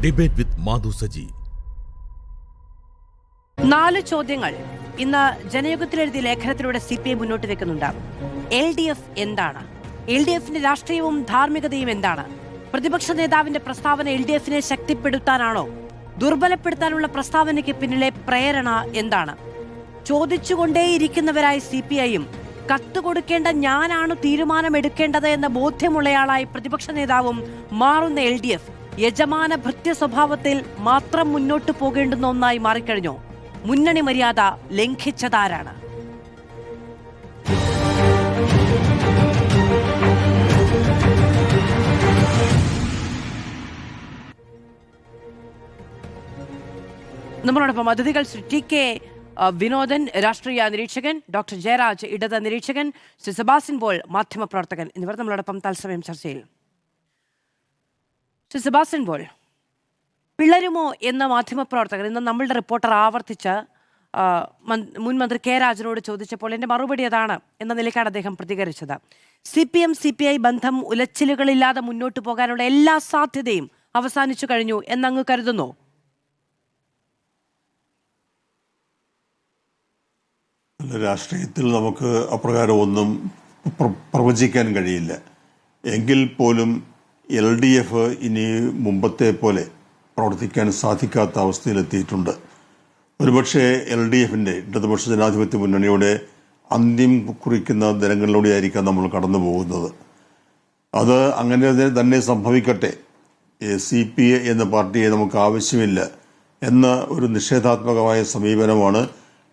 Debate വിത്ത് മാധു സജി. 4 ചോദ്യങ്ങൾ ഇന്ന് ജനയുഗത്തിൽ എഴുതിയ ലേഖനത്തിലൂടെ CPI മുന്നോട്ട് വെക്കുന്നുണ്ട്. LDF എന്താണ്? LDFന്റെ രാഷ്ട്രീയവും ധാർമ്മികതയും എന്താണ്? പ്രതിപക്ഷ നേതാവിന്റെ പ്രസ്താവന LDFനെ ശക്തിപ്പെടുത്താനാണോ? ദുർബലപ്പെടുത്താനുള്ള പ്രസ്താവനയ്ക്ക് പിന്നിലെ പ്രേരണ എന്താണ്? ചോദിച്ചുകൊണ്ടേയിരിക്കുന്നവരായി CPIയും കത്ത് കൊടുക്കേണ്ട ഞാനാണ് തീരുമാനമെടുക്കേണ്ടത് എന്ന ബോധ്യമുള്ളയാളായി പ്രതിപക്ഷ നേതാവും മാറുന്ന LDF യജമാന ഭൃത്യ സ്വഭാവത്തിൽ മാത്രം മുന്നോട്ടു പോകേണ്ടുന്ന ഒന്നായി മാറിക്കഴിഞ്ഞു. മുന്നണി മര്യാദ ലംഘിച്ചതാരാണ്? നമ്മളോടൊപ്പം അതിഥികൾ ശ്രീ TK വിനോദൻ, രാഷ്ട്രീയ നിരീക്ഷകൻ, ഡോക്ടർ ജയരാജ്, ഇടത് നിരീക്ഷകൻ, ശ്രീ സെബാസ്റ്റ്യൻ പോൾ, മാധ്യമപ്രവർത്തകൻ എന്നിവർ നമ്മളോടൊപ്പം തത്സമയം ചർച്ചയിൽ. ശ്രീ സെബാസ്റ്റ്യൻ പോൾ, പിളരുമോ എന്ന മാധ്യമപ്രവർത്തകർ ഇന്ന് നമ്മളുടെ റിപ്പോർട്ടർ ആവർത്തിച്ച് മുൻ മന്ത്രി K രാജനോട് ചോദിച്ചപ്പോൾ എൻ്റെ മറുപടി അതാണ് എന്ന നിലയ്ക്കാണ് അദ്ദേഹം പ്രതികരിച്ചത്. CPI ബന്ധം ഉലച്ചിലുകളില്ലാതെ മുന്നോട്ട് പോകാനുള്ള എല്ലാ സാധ്യതയും അവസാനിച്ചു കഴിഞ്ഞു എന്നങ്ങ് കരുതുന്നു? രാഷ്ട്രീയത്തിൽ നമുക്ക് അപ്രകാരം ഒന്നും പ്രവചിക്കാൻ കഴിയില്ല. എങ്കിൽ പോലും LDF ഇനി മുമ്പത്തെ പോലെ പ്രവർത്തിക്കാൻ സാധിക്കാത്ത അവസ്ഥയിലെത്തിയിട്ടുണ്ട്. ഒരുപക്ഷെ LDFന്റെ ഇടതുപക്ഷ ജനാധിപത്യ മുന്നണിയുടെ അന്ത്യം കുറിക്കുന്ന ദിനങ്ങളിലൂടെയായിരിക്കാം നമ്മൾ കടന്നു പോകുന്നത്. അത് അങ്ങനെ തന്നെ സംഭവിക്കട്ടെ. CPI എന്ന പാർട്ടിയെ നമുക്ക് ആവശ്യമില്ല എന്ന ഒരു നിഷേധാത്മകമായ സമീപനമാണ്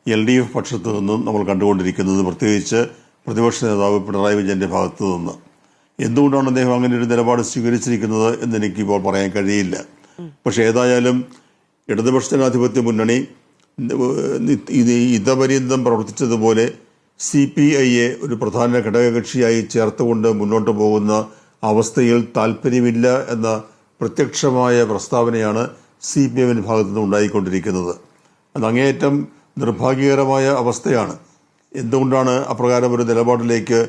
LDF പക്ഷത്തു നിന്നും നമ്മൾ കണ്ടുകൊണ്ടിരിക്കുന്നത്, പ്രത്യേകിച്ച് പ്രതിപക്ഷ നേതാവ് പിണറായി വിജയന്റെ ഭാഗത്തു നിന്ന്. എന്തുകൊണ്ടാണ് അദ്ദേഹം അങ്ങനെ ഒരു നിലപാട് സ്വീകരിച്ചിരിക്കുന്നത് എന്ന് എനിക്കിപ്പോൾ പറയാൻ കഴിയില്ല. പക്ഷെ ഏതായാലും ഇടതുപക്ഷ ജനാധിപത്യ മുന്നണി ഇതപര്യന്തം പ്രവർത്തിച്ചതുപോലെ CPIയെ ഒരു പ്രധാന ഘടകകക്ഷിയായി ചേർത്തുകൊണ്ട് മുന്നോട്ട് പോകുന്ന അവസ്ഥയിൽ താല്പര്യമില്ല എന്ന പ്രത്യക്ഷമായ പ്രസ്താവനയാണ് CPIന്റെ ഭാഗത്തുനിന്ന് ഉണ്ടായിക്കൊണ്ടിരിക്കുന്നത്. അത് അങ്ങേയറ്റം നിർഭാഗ്യകരമായ അവസ്ഥയാണ്. എന്തുകൊണ്ടാണ് അപ്രകാരം ഒരു നിലപാടിലേക്ക്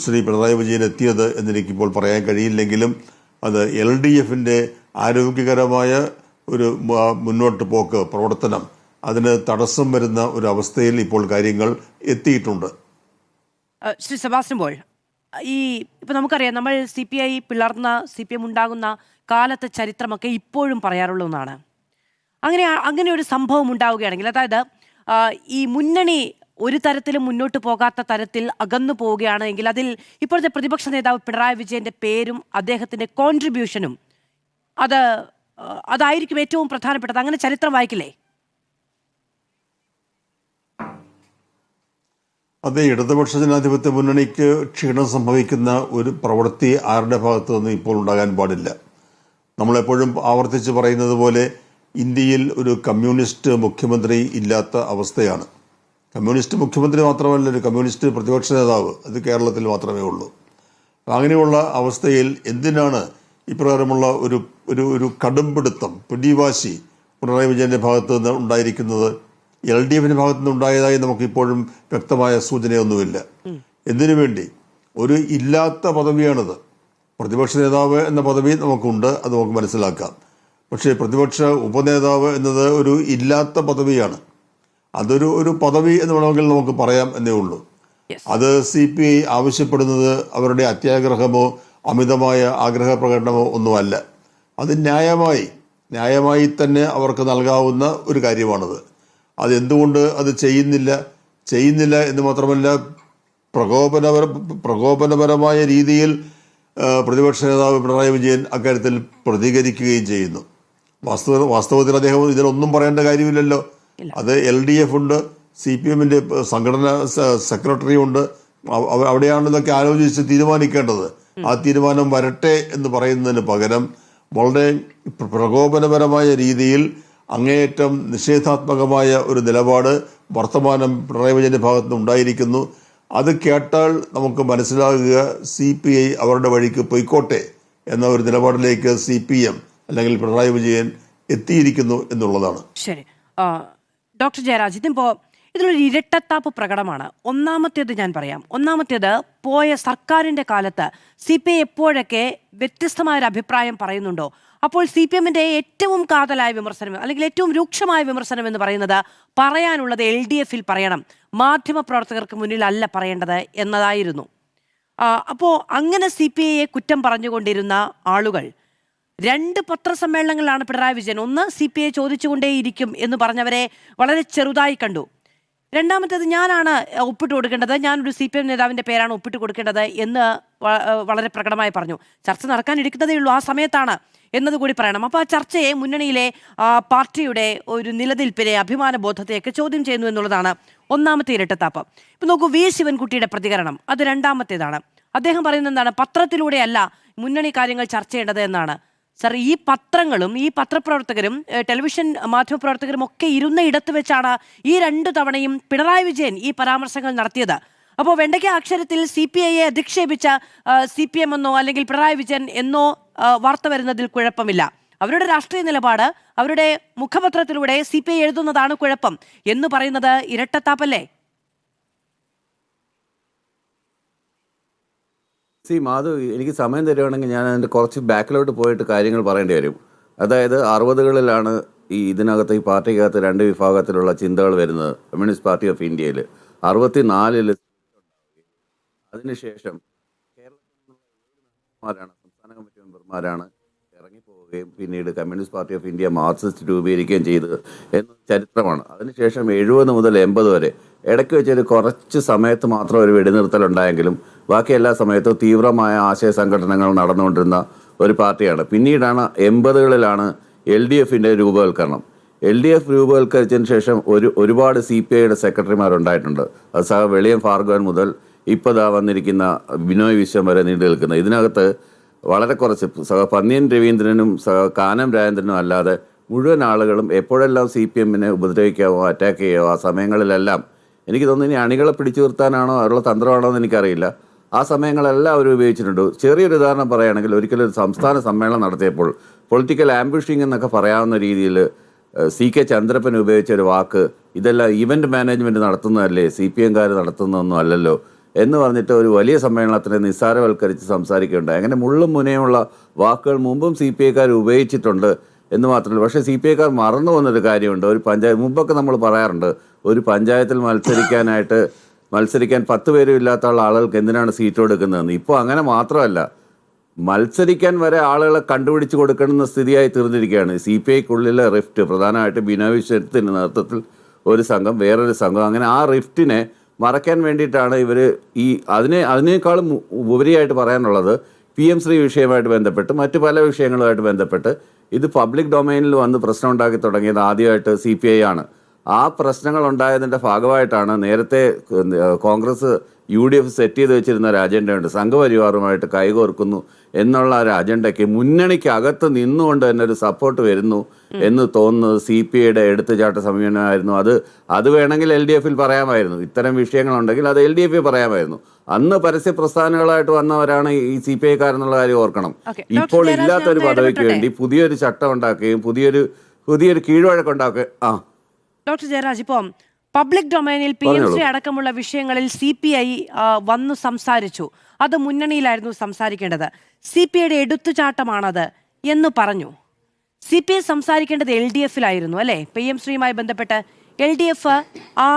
ശ്രീ പിണറായി വിജയൻ എത്തിയത് എന്നെനിക്കിപ്പോൾ പറയാൻ കഴിയില്ലെങ്കിലും അത് LDFന്റെ ആരോഗ്യകരമായ ഒരു മുന്നോട്ട് പോക്ക് പ്രവർത്തനം അതിന് തടസ്സം വരുന്ന ഒരു അവസ്ഥയിൽ ഇപ്പോൾ കാര്യങ്ങൾ എത്തിയിട്ടുണ്ട്. ശ്രീ സെബാസ്റ്റ്യൻ പോൾ, ഇപ്പൊ നമുക്കറിയാം, നമ്മൾ CPI പിളർന്ന CPM ഉണ്ടാകുന്ന കാലത്തെ ചരിത്രമൊക്കെ ഇപ്പോഴും പറയാറുള്ള ഒന്നാണ്. അങ്ങനെ ഒരു സംഭവം ഉണ്ടാവുകയാണെങ്കിൽ, അതായത് ഈ മുന്നണി ഒരു തരത്തിലും മുന്നോട്ട് പോകാത്ത തരത്തിൽ അകന്നു പോവുകയാണെങ്കിൽ അതിൽ ഇപ്പോഴത്തെ പ്രതിപക്ഷ നേതാവ് പിണറായി വിജയന്റെ പേരും അദ്ദേഹത്തിന്റെ കോൺട്രിബ്യൂഷനും അതായിരിക്കും ഏറ്റവും പ്രധാനപ്പെട്ടത്. അങ്ങനെ ചരിത്രം വായിക്കില്ലേ? അതെ, ഇടതുപക്ഷ ജനാധിപത്യ മുന്നണിക്ക് ക്ഷീണം സംഭവിക്കുന്ന ഒരു പ്രവൃത്തി ആരുടെ ഭാഗത്തു നിന്നും ഇപ്പോൾ ഉണ്ടാകാൻ പാടില്ല. നമ്മളെപ്പോഴും ആവർത്തിച്ച് പറയുന്നത് പോലെ ഇന്ത്യയിൽ ഒരു കമ്മ്യൂണിസ്റ്റ് മുഖ്യമന്ത്രി ഇല്ലാത്ത അവസ്ഥയാണ്. കമ്മ്യൂണിസ്റ്റ് മുഖ്യമന്ത്രി മാത്രമല്ല, ഒരു കമ്മ്യൂണിസ്റ്റ് പ്രതിപക്ഷ നേതാവ് അത് കേരളത്തിൽ മാത്രമേ ഉള്ളൂ. അങ്ങനെയുള്ള അവസ്ഥയിൽ എന്തിനാണ് ഇപ്രകാരമുള്ള ഒരു കടുംപിടുത്തം, പിടിവാശി പിണറായി വിജയന്റെ ഭാഗത്ത് നിന്ന് ഉണ്ടായിരിക്കുന്നത്? LDFന്റെ ഭാഗത്തു നിന്ന് ഉണ്ടായതായി നമുക്കിപ്പോഴും വ്യക്തമായ സൂചനയൊന്നുമില്ല. എന്തിനു വേണ്ടി? ഒരു ഇല്ലാത്ത പദവിയാണിത്. പ്രതിപക്ഷ നേതാവ് എന്ന പദവി നമുക്കുണ്ട്, അത് നമുക്ക് മനസ്സിലാക്കാം. പക്ഷേ പ്രതിപക്ഷ ഉപനേതാവ് എന്നത് ഒരു ഇല്ലാത്ത പദവിയാണ്. അതൊരു പദവി എന്ന് വേണമെങ്കിൽ നമുക്ക് പറയാം എന്നേ ഉള്ളൂ. അത് CPI ആവശ്യപ്പെടുന്നത് അവരുടെ അത്യാഗ്രഹമോ അമിതമായ ആഗ്രഹ പ്രകടനമോ ഒന്നുമല്ല. അത് ന്യായമായി തന്നെ അവർക്ക് നൽകാവുന്ന ഒരു കാര്യമാണത്. അതെന്തുകൊണ്ട് അത് ചെയ്യുന്നില്ല എന്ന് മാത്രമല്ല, പ്രകോപനപരമായ രീതിയിൽ പ്രതിപക്ഷ നേതാവ് പിണറായി വിജയൻ അക്കാര്യത്തിൽ പ്രതികരിക്കുകയും ചെയ്യുന്നു. വാസ്തവത്തിൽ അദ്ദേഹം ഇതിലൊന്നും പറയേണ്ട കാര്യമില്ലല്ലോ. അത് LDF ഉണ്ട്, CPMന്റെ സംഘടനാ സെക്രട്ടറി ഉണ്ട്. അവിടെയാണ് ഇതൊക്കെ ആലോചിച്ച് തീരുമാനിക്കേണ്ടത്. ആ തീരുമാനം വരട്ടെ എന്ന് പറയുന്നതിന് പകരം വളരെ പ്രകോപനപരമായ രീതിയിൽ അങ്ങേയറ്റം നിഷേധാത്മകമായ ഒരു നിലപാട് വർത്തമാനം പിണറായി വിജയന്റെ ഭാഗത്തുനിന്ന് ഉണ്ടായിരിക്കുന്നു. അത് കേട്ടാൽ നമുക്ക് മനസ്സിലാകുക CPI അവരുടെ വഴിക്ക് പൊയ്ക്കോട്ടെ എന്ന ഒരു നിലപാടിലേക്ക് CPM അല്ലെങ്കിൽ പിണറായി വിജയൻ എത്തിയിരിക്കുന്നു എന്നുള്ളതാണ്. ശരി, ഡോക്ടർ ജയരാജ്, ഇതിപ്പോ ഇതിലൊരു ഇരട്ടത്താപ്പ് പ്രകടമാണ്. ഒന്നാമത്തേത് ഞാൻ പറയാം. ഒന്നാമത്തേത്, പോയ സർക്കാരിൻ്റെ കാലത്ത് CPI എപ്പോഴൊക്കെ വ്യത്യസ്തമായൊരു അഭിപ്രായം പറയുന്നുണ്ടോ അപ്പോൾ CPMന്റെ ഏറ്റവും കാതലായ വിമർശനം അല്ലെങ്കിൽ ഏറ്റവും രൂക്ഷമായ വിമർശനം എന്ന് പറയുന്നത് പറയാനുള്ളത് LDFൽ പറയണം, മാധ്യമപ്രവർത്തകർക്ക് മുന്നിലല്ല പറയേണ്ടത് എന്നതായിരുന്നു. അപ്പോൾ അങ്ങനെ CPIയെ കുറ്റം പറഞ്ഞുകൊണ്ടിരുന്ന ആളുകൾ 2 പത്രസമ്മേളനങ്ങളിലാണ് പിണറായി വിജയൻ, ഒന്ന് CPI ചോദിച്ചുകൊണ്ടേയിരിക്കും എന്ന് പറഞ്ഞവരെ വളരെ ചെറുതായി കണ്ടു. രണ്ടാമത്തേത്, ഞാനാണ് ഒപ്പിട്ട് കൊടുക്കേണ്ടത്, ഞാനൊരു CPM നേതാവിൻ്റെ പേരാണ് ഒപ്പിട്ട് കൊടുക്കേണ്ടത് എന്ന് വളരെ പ്രകടമായി പറഞ്ഞു. ചർച്ച നടക്കാനിരിക്കുന്നതേ ഉള്ളൂ, ആ സമയത്താണ് എന്നതുകൂടി പറയണം. അപ്പോൾ ആ ചർച്ചയെ, മുന്നണിയിലെ പാർട്ടിയുടെ ഒരു നിലനിൽപ്പിനെ, അഭിമാന ബോധത്തെയൊക്കെ ചോദ്യം ചെയ്യുന്നു എന്നുള്ളതാണ് ഒന്നാമത്തെ ഇരട്ടത്താപ്പ്. ഇപ്പം നോക്കൂ, V ശിവൻകുട്ടിയുടെ പ്രതികരണം, അത് രണ്ടാമത്തേതാണ്. അദ്ദേഹം പറയുന്നത് എന്താണ്? പത്രത്തിലൂടെയല്ല മുന്നണി കാര്യങ്ങൾ ചർച്ച ചെയ്യേണ്ടത് എന്നാണ്. സർ, ഈ പത്രങ്ങളും ഈ പത്രപ്രവർത്തകരും ടെലിവിഷൻ മാധ്യമപ്രവർത്തകരും ഒക്കെ ഇരുന്ന ഇടത്ത് വെച്ചാണ് ഈ 2 തവണയും പിണറായി വിജയൻ ഈ പരാമർശങ്ങൾ നടത്തിയത്. അപ്പോൾ വെണ്ടയ്ക്ക അക്ഷരത്തിൽ CPIയെ അധിക്ഷേപിച്ച CPM എന്നോ അല്ലെങ്കിൽ പിണറായി വിജയൻ എന്നോ വാർത്ത വരുന്നതിൽ കുഴപ്പമില്ല. അവരുടെ രാഷ്ട്രീയ നിലപാട് അവരുടെ മുഖപത്രത്തിലൂടെ CPI എഴുതുന്നതാണ് കുഴപ്പം എന്ന് പറയുന്നത് ഇരട്ടത്താപ്പല്ലേ? മാധു, എനിക്ക് സമയം തരുവാണെങ്കിൽ ഞാൻ അതിൻ്റെ കുറച്ച് ബാക്കിലോട്ട് പോയിട്ട് കാര്യങ്ങൾ പറയേണ്ടി വരും. അതായത് 60കളിലാണ് ഇതിനകത്ത് ഈ പാർട്ടിക്കകത്ത് 2 വിഭാഗത്തിലുള്ള ചിന്തകൾ വരുന്നത്. കമ്മ്യൂണിസ്റ്റ് പാർട്ടി ഓഫ് ഇന്ത്യയിൽ 64 അതിനുശേഷം കേരളത്തിലാണ് സംസ്ഥാന കമ്മിറ്റി മെമ്പർമാരാണ് ഇറങ്ങിപ്പോവുകയും പിന്നീട് communist party of India Marxist രൂപീകരിക്കുകയും ചെയ്തത് എന്ന ചരിത്രമാണ്. അതിനുശേഷം 70 മുതൽ 80 വരെ ഇടയ്ക്ക് വെച്ചൊരു കുറച്ച് സമയത്ത് മാത്രം ഒരു വെടിനിർത്തലുണ്ടായെങ്കിലും ബാക്കി എല്ലാ സമയത്തും തീവ്രമായ ആശയ സംഘടനകൾ നടന്നുകൊണ്ടിരുന്ന ഒരു പാർട്ടിയാണ്. പിന്നീടാണ് 80കളിലാണ് LDFൻ്റെ രൂപവൽക്കരണം. LDF രൂപവൽക്കരിച്ചതിന് ശേഷം ഒരുപാട് CPIയുടെ സെക്രട്ടറിമാരുണ്ടായിട്ടുണ്ട്. അത് വെളിയം ഭാർഗവൻ മുതൽ ഇപ്പോൾ വന്നിരിക്കുന്ന ബിനോയ് വിശ്വം വരെ നീണ്ടു നിൽക്കുന്നത്. ഇതിനകത്ത് വളരെ കുറച്ച് പന്നിയൻ രവീന്ദ്രനും കാനം രാജേന്ദ്രനും അല്ലാതെ മുഴുവൻ ആളുകളും എപ്പോഴെല്ലാം CPMനെ ഉപദ്രവിക്കാവോ അറ്റാക്ക് ചെയ്യാവോ ആ സമയങ്ങളിലെല്ലാം, എനിക്ക് തോന്നുന്നു ഇനി അണികളെ പിടിച്ചു നിർത്താനാണോ അവരുടെ തന്ത്രമാണോ എന്ന് എനിക്കറിയില്ല, ആ സമയങ്ങളെല്ലാം അവർ ഉപയോഗിച്ചിട്ടുണ്ട്. ചെറിയൊരു ഉദാഹരണം പറയുകയാണെങ്കിൽ, ഒരിക്കലും ഒരു സംസ്ഥാന സമ്മേളനം നടത്തിയപ്പോൾ പൊളിറ്റിക്കൽ ആംബുഷിംഗ് എന്നൊക്കെ പറയാവുന്ന രീതിയിൽ CK ചന്ദ്രപ്പൻ ഉപയോഗിച്ച ഒരു വാക്ക്, ഇതെല്ലാം ഇവൻ്റ് മാനേജ്മെൻറ്റ് നടത്തുന്നതല്ലേ, CPMകാർ നടത്തുന്നതൊന്നും അല്ലല്ലോ എന്ന് പറഞ്ഞിട്ട് ഒരു വലിയ സമ്മേളനത്തിന് നിസ്സാരവൽക്കരിച്ച് സംസാരിക്കുകയുണ്ടായി. അങ്ങനെ മുള്ളും മുനയുമുള്ള വാക്കുകൾ മുമ്പും CPIക്കാർ ഉപയോഗിച്ചിട്ടുണ്ട് എന്ന് മാത്രമല്ല. പക്ഷേ CPIക്കാർ മറന്നു പോകുന്നൊരു കാര്യമുണ്ട്. ഒരു മുമ്പൊക്കെ നമ്മൾ പറയാറുണ്ട്, ഒരു പഞ്ചായത്തിൽ മത്സരിക്കാൻ 10 പേരും ഇല്ലാത്ത ആളുകൾക്ക് എന്തിനാണ് സീറ്റ് കൊടുക്കുന്നതെന്ന്. ഇപ്പോൾ അങ്ങനെ മാത്രമല്ല, മത്സരിക്കാൻ വരെ ആളുകളെ കണ്ടുപിടിച്ച് കൊടുക്കണമെന്ന സ്ഥിതിയായി തീർന്നിരിക്കുകയാണ്. CPIക്കുള്ളിലെ റിഫ്റ്റ്, പ്രധാനമായിട്ട് ബിനോയ് വിശ്വത്തിൻ്റെ നേതൃത്വത്തിൽ ഒരു സംഘം, വേറൊരു സംഘം, അങ്ങനെ ആ റിഫ്റ്റിനെ മറയ്ക്കാൻ വേണ്ടിയിട്ടാണ് ഇവർ അതിനേക്കാളും ഉപരിയായിട്ട് പറയാനുള്ളത് PM ശ്രീ വിഷയമായിട്ട് ബന്ധപ്പെട്ട് മറ്റു പല വിഷയങ്ങളുമായിട്ട് ബന്ധപ്പെട്ട് ഇത് പബ്ലിക് ഡൊമൈനിൽ വന്ന് പ്രശ്നം ഉണ്ടാക്കി തുടങ്ങിയത് ആദ്യമായിട്ട് CPI ആണ്. ആ പ്രശ്നങ്ങൾ ഉണ്ടായതിൻ്റെ ഭാഗമായിട്ടാണ് നേരത്തെ കോൺഗ്രസ് UDF സെറ്റ് ചെയ്ത് വെച്ചിരുന്ന ഒരു അജണ്ടയുണ്ട്, സംഘപരിവാറുമായിട്ട് കൈകോർക്കുന്നു എന്നുള്ള ഒരു അജണ്ടയ്ക്ക് മുന്നണിക്കകത്ത് നിന്നുകൊണ്ട് തന്നെ ഒരു സപ്പോർട്ട് വരുന്നു എന്ന് തോന്നുന്നത് CPIയുടെ എടുത്തുചാട്ട സമീപനമായിരുന്നു. അത് വേണമെങ്കിൽ LDFൽ പറയാമായിരുന്നു. ഇത്തരം വിഷയങ്ങളുണ്ടെങ്കിൽ അത് LDFൽ പറയാമായിരുന്നു. അന്ന് പരസ്യ പ്രസ്ഥാനങ്ങളായിട്ട് വന്നവരാണ് ഈ CPIക്കാരെന്നുള്ള കാര്യം ഓർക്കണം. ഇപ്പോൾ ഇല്ലാത്തൊരു പദവിക്ക് വേണ്ടി പുതിയൊരു ചട്ടം ഉണ്ടാക്കുകയും പുതിയൊരു കീഴ്വഴക്കുണ്ടാക്കുകയും. ഡോക്ടർ ജയരാജ്, ഇപ്പം പബ്ലിക് ഡൊമൈനിൽ PMC അടക്കമുള്ള വിഷയങ്ങളിൽ CPI വന്നു സംസാരിച്ചു, അത് മുന്നണിയിലായിരുന്നു സംസാരിക്കേണ്ടത്, CPIയുടെ എടുത്തുചാട്ടമാണത് എന്ന് പറഞ്ഞു. CPI സംസാരിക്കേണ്ടത് LDFലായിരുന്നു അല്ലേ? PMCയുമായി ബന്ധപ്പെട്ട് LDF ആ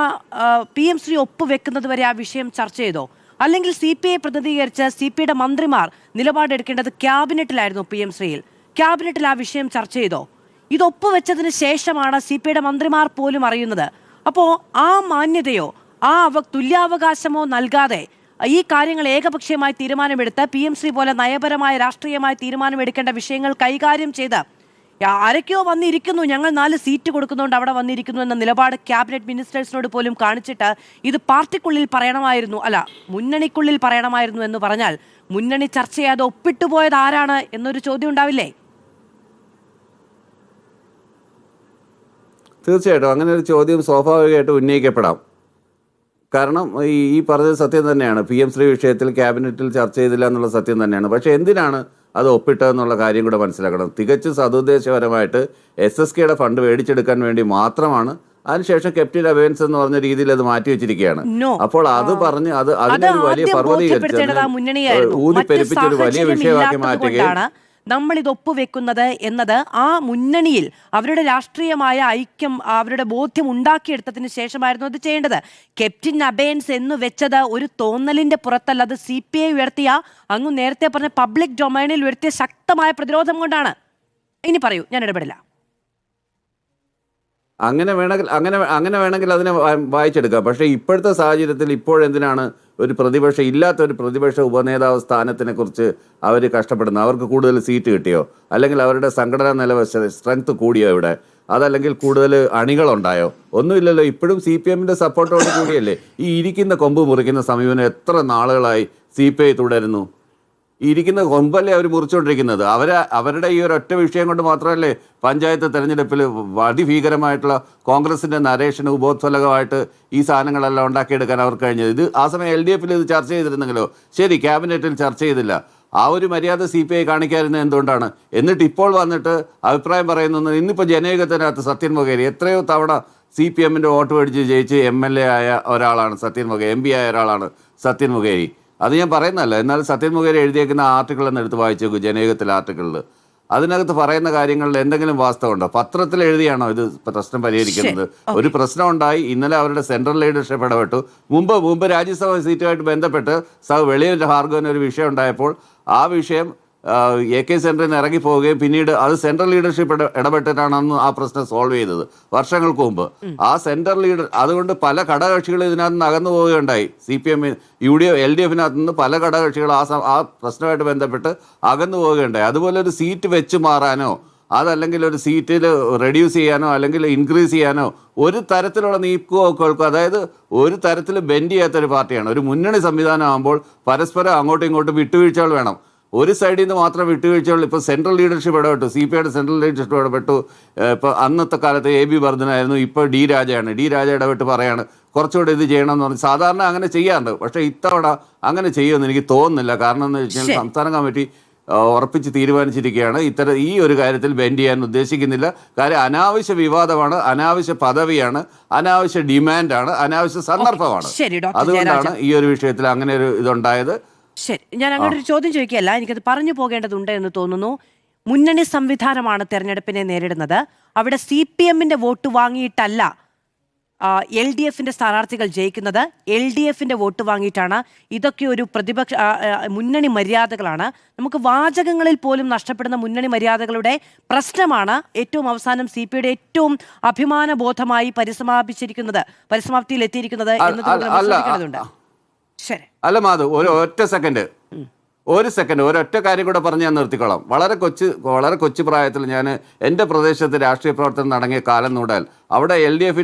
PMC ഒപ്പുവെക്കുന്നത് വരെ ആ വിഷയം ചർച്ച ചെയ്തോ? അല്ലെങ്കിൽ CPI പ്രതിനിധീകരിച്ച് CPIയുടെ മന്ത്രിമാർ നിലപാടെടുക്കേണ്ടത് ക്യാബിനറ്റിലായിരുന്നു? PMCയിൽ ക്യാബിനറ്റിൽ ആ വിഷയം ചർച്ച ചെയ്തോ? ഇത് ഒപ്പുവെച്ചതിന് ശേഷമാണ് CPIയുടെ മന്ത്രിമാർ പോലും അറിയുന്നത്. അപ്പോൾ ആ മാന്യതയോ തുല്യാവകാശമോ നൽകാതെ ഈ കാര്യങ്ങൾ ഏകപക്ഷീയമായി തീരുമാനമെടുത്ത് PMC പോലെ നയപരമായ രാഷ്ട്രീയമായ തീരുമാനമെടുക്കേണ്ട വിഷയങ്ങൾ കൈകാര്യം ചെയ്ത് ആരൊക്കെയോ വന്നിരിക്കുന്നു, ഞങ്ങൾ 4 സീറ്റ് കൊടുക്കുന്നുണ്ട് അവിടെ വന്നിരിക്കുന്നു എന്ന നിലപാട് ക്യാബിനറ്റ് മിനിസ്റ്റേഴ്സിനോട് പോലും കാണിച്ചിട്ട് ഇത് പാർട്ടിക്കുള്ളിൽ പറയണമായിരുന്നു, അല്ല മുന്നണിക്കുള്ളിൽ പറയണമായിരുന്നു എന്ന് പറഞ്ഞാൽ മുന്നണി ചർച്ച ചെയ്യാതെ ഒപ്പിട്ടുപോയത് ആരാണ് എന്നൊരു ചോദ്യം ഉണ്ടാവില്ലേ? തീർച്ചയായിട്ടും അങ്ങനെ ഒരു ചോദ്യം സ്വാഭാവികമായിട്ട് ഉന്നയിക്കപ്പെടാം. കാരണം ഈ പറഞ്ഞത് സത്യം തന്നെയാണ്. PM ശ്രീ വിഷയത്തിൽ ക്യാബിനറ്റിൽ ചർച്ച ചെയ്തില്ല എന്നുള്ള സത്യം തന്നെയാണ്. പക്ഷേ എന്തിനാണ് അത് ഒപ്പിട്ടതെന്നുള്ള കാര്യം കൂടെ മനസ്സിലാക്കണം. തികച്ചും സതുദ്ദേശപരമായിട്ട് SSKയുടെ ഫണ്ട് മേടിച്ചെടുക്കാൻ വേണ്ടി മാത്രമാണ് അതിനുശേഷം കെപ്റ്റൻ അബയൻസ് എന്ന് പറഞ്ഞ രീതിയിൽ അത് മാറ്റി വെച്ചിരിക്കുകയാണ്. No. അപ്പോൾ അത് പറഞ്ഞ് അത് അതിനൊരു വലിയ ആദ്യം ബോധ്യപ്പെടുത്തേണ്ടത് ആ മുന്നണിയായിരുന്നു. ഊതിപ്പെരുപ്പിച്ചൊരു വലിയ വിഷയമാക്കി മാറ്റുകയും നമ്മൾ ഇത് ഒപ്പുവെക്കുന്നത് എന്നത് ആ മുന്നണിയിൽ അവരുടെ രാഷ്ട്രീയമായ ഐക്യം, അവരുടെ ബോധ്യം ഉണ്ടാക്കിയെടുത്തതിന് ശേഷമായിരുന്നു അത് ചെയ്യേണ്ടത്. കെപ്റ്റൻ അബയൻസ് എന്ന് വെച്ചത് ഒരു തോന്നലിന്റെ പുറത്തല്ല, അത് CPI ഉയർത്തിയ, അങ്ങ് നേരത്തെ പറഞ്ഞ പബ്ലിക് ഡൊമൈനിൽ ഉയർത്തിയ ശക്തമായ പ്രതിരോധം കൊണ്ടാണ്. ഇനി പറയൂ, ഞാൻ ഇടപെടില്ല. അങ്ങനെ വേണമെങ്കിൽ അതിനെ വായിച്ചെടുക്കാം. പക്ഷേ ഇപ്പോഴത്തെ സാഹചര്യത്തിൽ ഇപ്പോഴെന്തിനാണ് ഒരു ഇല്ലാത്തൊരു പ്രതിപക്ഷ ഉപനേതാവ് സ്ഥാനത്തിനെ കുറിച്ച് അവർ കഷ്ടപ്പെടുന്നത്? അവർക്ക് കൂടുതൽ സീറ്റ് കിട്ടിയോ? അല്ലെങ്കിൽ അവരുടെ സംഘടനാ സ്ട്രെങ്ത് കൂടിയോ ഇവിടെ? അതല്ലെങ്കിൽ കൂടുതൽ അണികളുണ്ടായോ? ഒന്നുമില്ലല്ലോ. ഇപ്പോഴും CPM-ന്റെ സപ്പോർട്ടോട് കൂടിയല്ലേ ഈ ഇരിക്കുന്ന കൊമ്പ് മുറിക്കുന്ന സമീപനം എത്ര നാളുകളായി CPI തുടരുന്നു? ഈ ഇരിക്കുന്ന കൊമ്പല്ലേ അവർ മുറിച്ചുകൊണ്ടിരിക്കുന്നത്. അവരുടെ ഈ ഒരു ഒറ്റ വിഷയം കൊണ്ട് മാത്രമല്ലേ പഞ്ചായത്ത് തെരഞ്ഞെടുപ്പിൽ അതിഭീകരമായിട്ടുള്ള കോൺഗ്രസിൻ്റെ നരേഷന് ഉപോത്ഫലകമായിട്ട് ഈ സാധനങ്ങളെല്ലാം ഉണ്ടാക്കിയെടുക്കാൻ അവർക്ക് കഴിഞ്ഞത്. ഇത് ആ സമയം LDF-ൽ ഇത് ചർച്ച ചെയ്തിരുന്നെങ്കിലോ? ശരി, ക്യാബിനറ്റിൽ ചർച്ച ചെയ്തില്ല. ആ ഒരു മര്യാദ CPI കാണിക്കാതിരുന്നത് എന്തുകൊണ്ടാണ്? എന്നിട്ട് ഇപ്പോൾ വന്നിട്ട് അഭിപ്രായം പറയുന്നത്, ഇന്നിപ്പോൾ ജനയുഗത്തിനകത്ത് സത്യൻ മൊകേരി എത്രയോ തവണ CPM-ന്റെ വോട്ട് മേടിച്ച് ജയിച്ച് MLA ആയ ഒരാളാണ് സത്യൻ മൊകേരി, MP ആയ ഒരാളാണ് സത്യൻ മൊകേരി. അത് ഞാൻ പറയുന്നതല്ല. എന്നാൽ സത്യൻ മൊകേരി എഴുതിയേക്കുന്ന ആർട്ടിക്കിൾ എന്ന് എടുത്ത് വായിച്ചു നോക്കൂ, ജനയുഗത്തിലെ ആർട്ടിക്കിളിൽ. അതിനകത്ത് പറയുന്ന കാര്യങ്ങളിൽ എന്തെങ്കിലും വാസ്തവമുണ്ടോ? പത്രത്തിൽ എഴുതിയാണോ ഇത് പ്രശ്നം പരിഹരിക്കുന്നത്? ഒരു പ്രശ്നം ഉണ്ടായി, ഇന്നലെ അവരുടെ സെൻട്രൽ ലീഡർഷിപ്പ് ഇടപെട്ടു. മുമ്പ് രാജ്യസഭ സീറ്റുമായിട്ട് ബന്ധപ്പെട്ട് വെളിയിൽ ഭാർഗവന് ഒരു വിഷയം ഉണ്ടായപ്പോൾ ആ വിഷയം AK സെൻറ്ററിൽ നിന്ന് ഇറങ്ങിപ്പോവുകയും പിന്നീട് അത് സെൻട്രൽ ലീഡർഷിപ്പ് ഇടപെട്ടിട്ടാണ് അന്ന് ആ പ്രശ്നം സോൾവ് ചെയ്തത് വർഷങ്ങൾക്ക് മുമ്പ്. ആ സെൻട്രൽ ലീഡർ അതുകൊണ്ട് പല ഘടകകക്ഷികൾ ഇതിനകത്ത് നിന്ന് അകന്നു പോവുകയുണ്ടായി. CPM, LDF-നകത്ത് നിന്ന് പല ഘടകകക്ഷികൾ ആ പ്രശ്നമായിട്ട് ബന്ധപ്പെട്ട് അകന്നു പോവുകയുണ്ടായി. അതുപോലെ ഒരു സീറ്റ് വെച്ച് മാറാനോ അതല്ലെങ്കിൽ ഒരു സീറ്റിൽ റെഡ്യൂസ് ചെയ്യാനോ അല്ലെങ്കിൽ ഇൻക്രീസ് ചെയ്യാനോ ഒരു തരത്തിലുള്ള നീക്കുപോക്കുകൾക്കോ, അതായത് ഒരു തരത്തിൽ ബെൻഡ് ചെയ്യാത്തൊരു പാർട്ടിയാണ്. ഒരു മുന്നണി സംവിധാനം ആകുമ്പോൾ പരസ്പരം അങ്ങോട്ടും ഇങ്ങോട്ടും വിട്ടുവീഴ്ചകൾ വേണം. ഒരു സൈഡിൽ നിന്ന് മാത്രം വിട്ടുവീഴ്ചകൾ. ഇപ്പോൾ സെൻട്രൽ ലീഡർഷിപ്പ് ഇടപെട്ടു, CPI-യുടെ സെൻട്രൽ ലീഡർഷിപ്പ് ഇടപെട്ടു. ഇപ്പോൾ അന്നത്തെ കാലത്ത് AB വർദ്ധനായിരുന്നു, ഇപ്പോൾ D രാജയാണ്. D രാജ ഇടപെട്ട് പറയാണ് കുറച്ചുകൂടെ ഇത് ചെയ്യണമെന്ന് പറഞ്ഞ്. സാധാരണ അങ്ങനെ ചെയ്യാറുണ്ട്, പക്ഷേ ഇത്തവണ അങ്ങനെ ചെയ്യുമെന്ന് എനിക്ക് തോന്നുന്നില്ല. കാരണം എന്ന് വെച്ചാൽ സംസ്ഥാന കമ്മിറ്റി ഉറപ്പിച്ച് തീരുമാനിച്ചിരിക്കുകയാണ് ഈ ഒരു കാര്യത്തിൽ ബെൻഡ് ചെയ്യാൻ ഉദ്ദേശിക്കുന്നില്ല. കാര്യം അനാവശ്യ വിവാദമാണ്, അനാവശ്യ പദവിയാണ്, അനാവശ്യ ഡിമാൻഡാണ്, അനാവശ്യ സന്ദർഭമാണ്. അതുകൊണ്ടാണ് ഈ ഒരു വിഷയത്തിൽ അങ്ങനെ ഒരു ഇതുണ്ടായത്. ശരി, ഞാൻ അങ്ങനെ ഒരു ചോദ്യം ചോദിക്കുകയല്ല, എനിക്കത് പറഞ്ഞു പോകേണ്ടതുണ്ട് എന്ന് തോന്നുന്നു. മുന്നണി സംവിധാനമാണ് തെരഞ്ഞെടുപ്പിനെ നേരിടുന്നത്. അവിടെ CPM-ന്റെ വോട്ട് വാങ്ങിയിട്ടല്ല LDF-ന്റെ സ്ഥാനാർത്ഥികൾ ജയിക്കുന്നത്, LDF-ന്റെ വോട്ട് വാങ്ങിയിട്ടാണ്. ഇതൊക്കെ ഒരു മുന്നണി മര്യാദകളാണ്. നമുക്ക് വാചകങ്ങളിൽ പോലും നഷ്ടപ്പെടുന്ന മുന്നണി മര്യാദകളുടെ പ്രശ്നമാണ് ഏറ്റവും അവസാനം CPI-യുടെ ഏറ്റവും അഭിമാനബോധമായി പരിസമാപ്തിയിൽ എത്തിയിരിക്കുന്നത് എന്നതുകൊണ്ട്. ശരി, അല്ല മാധു, ഒരൊറ്റ കാര്യം കൂടെ പറഞ്ഞ് ഞാൻ നിർത്തിക്കോളാം. വളരെ കൊച്ചു പ്രായത്തിൽ ഞാൻ എൻ്റെ പ്രദേശത്ത് രാഷ്ട്രീയ പ്രവർത്തനം നടങ്ങിയ കാലം നോടാൽ അവിടെ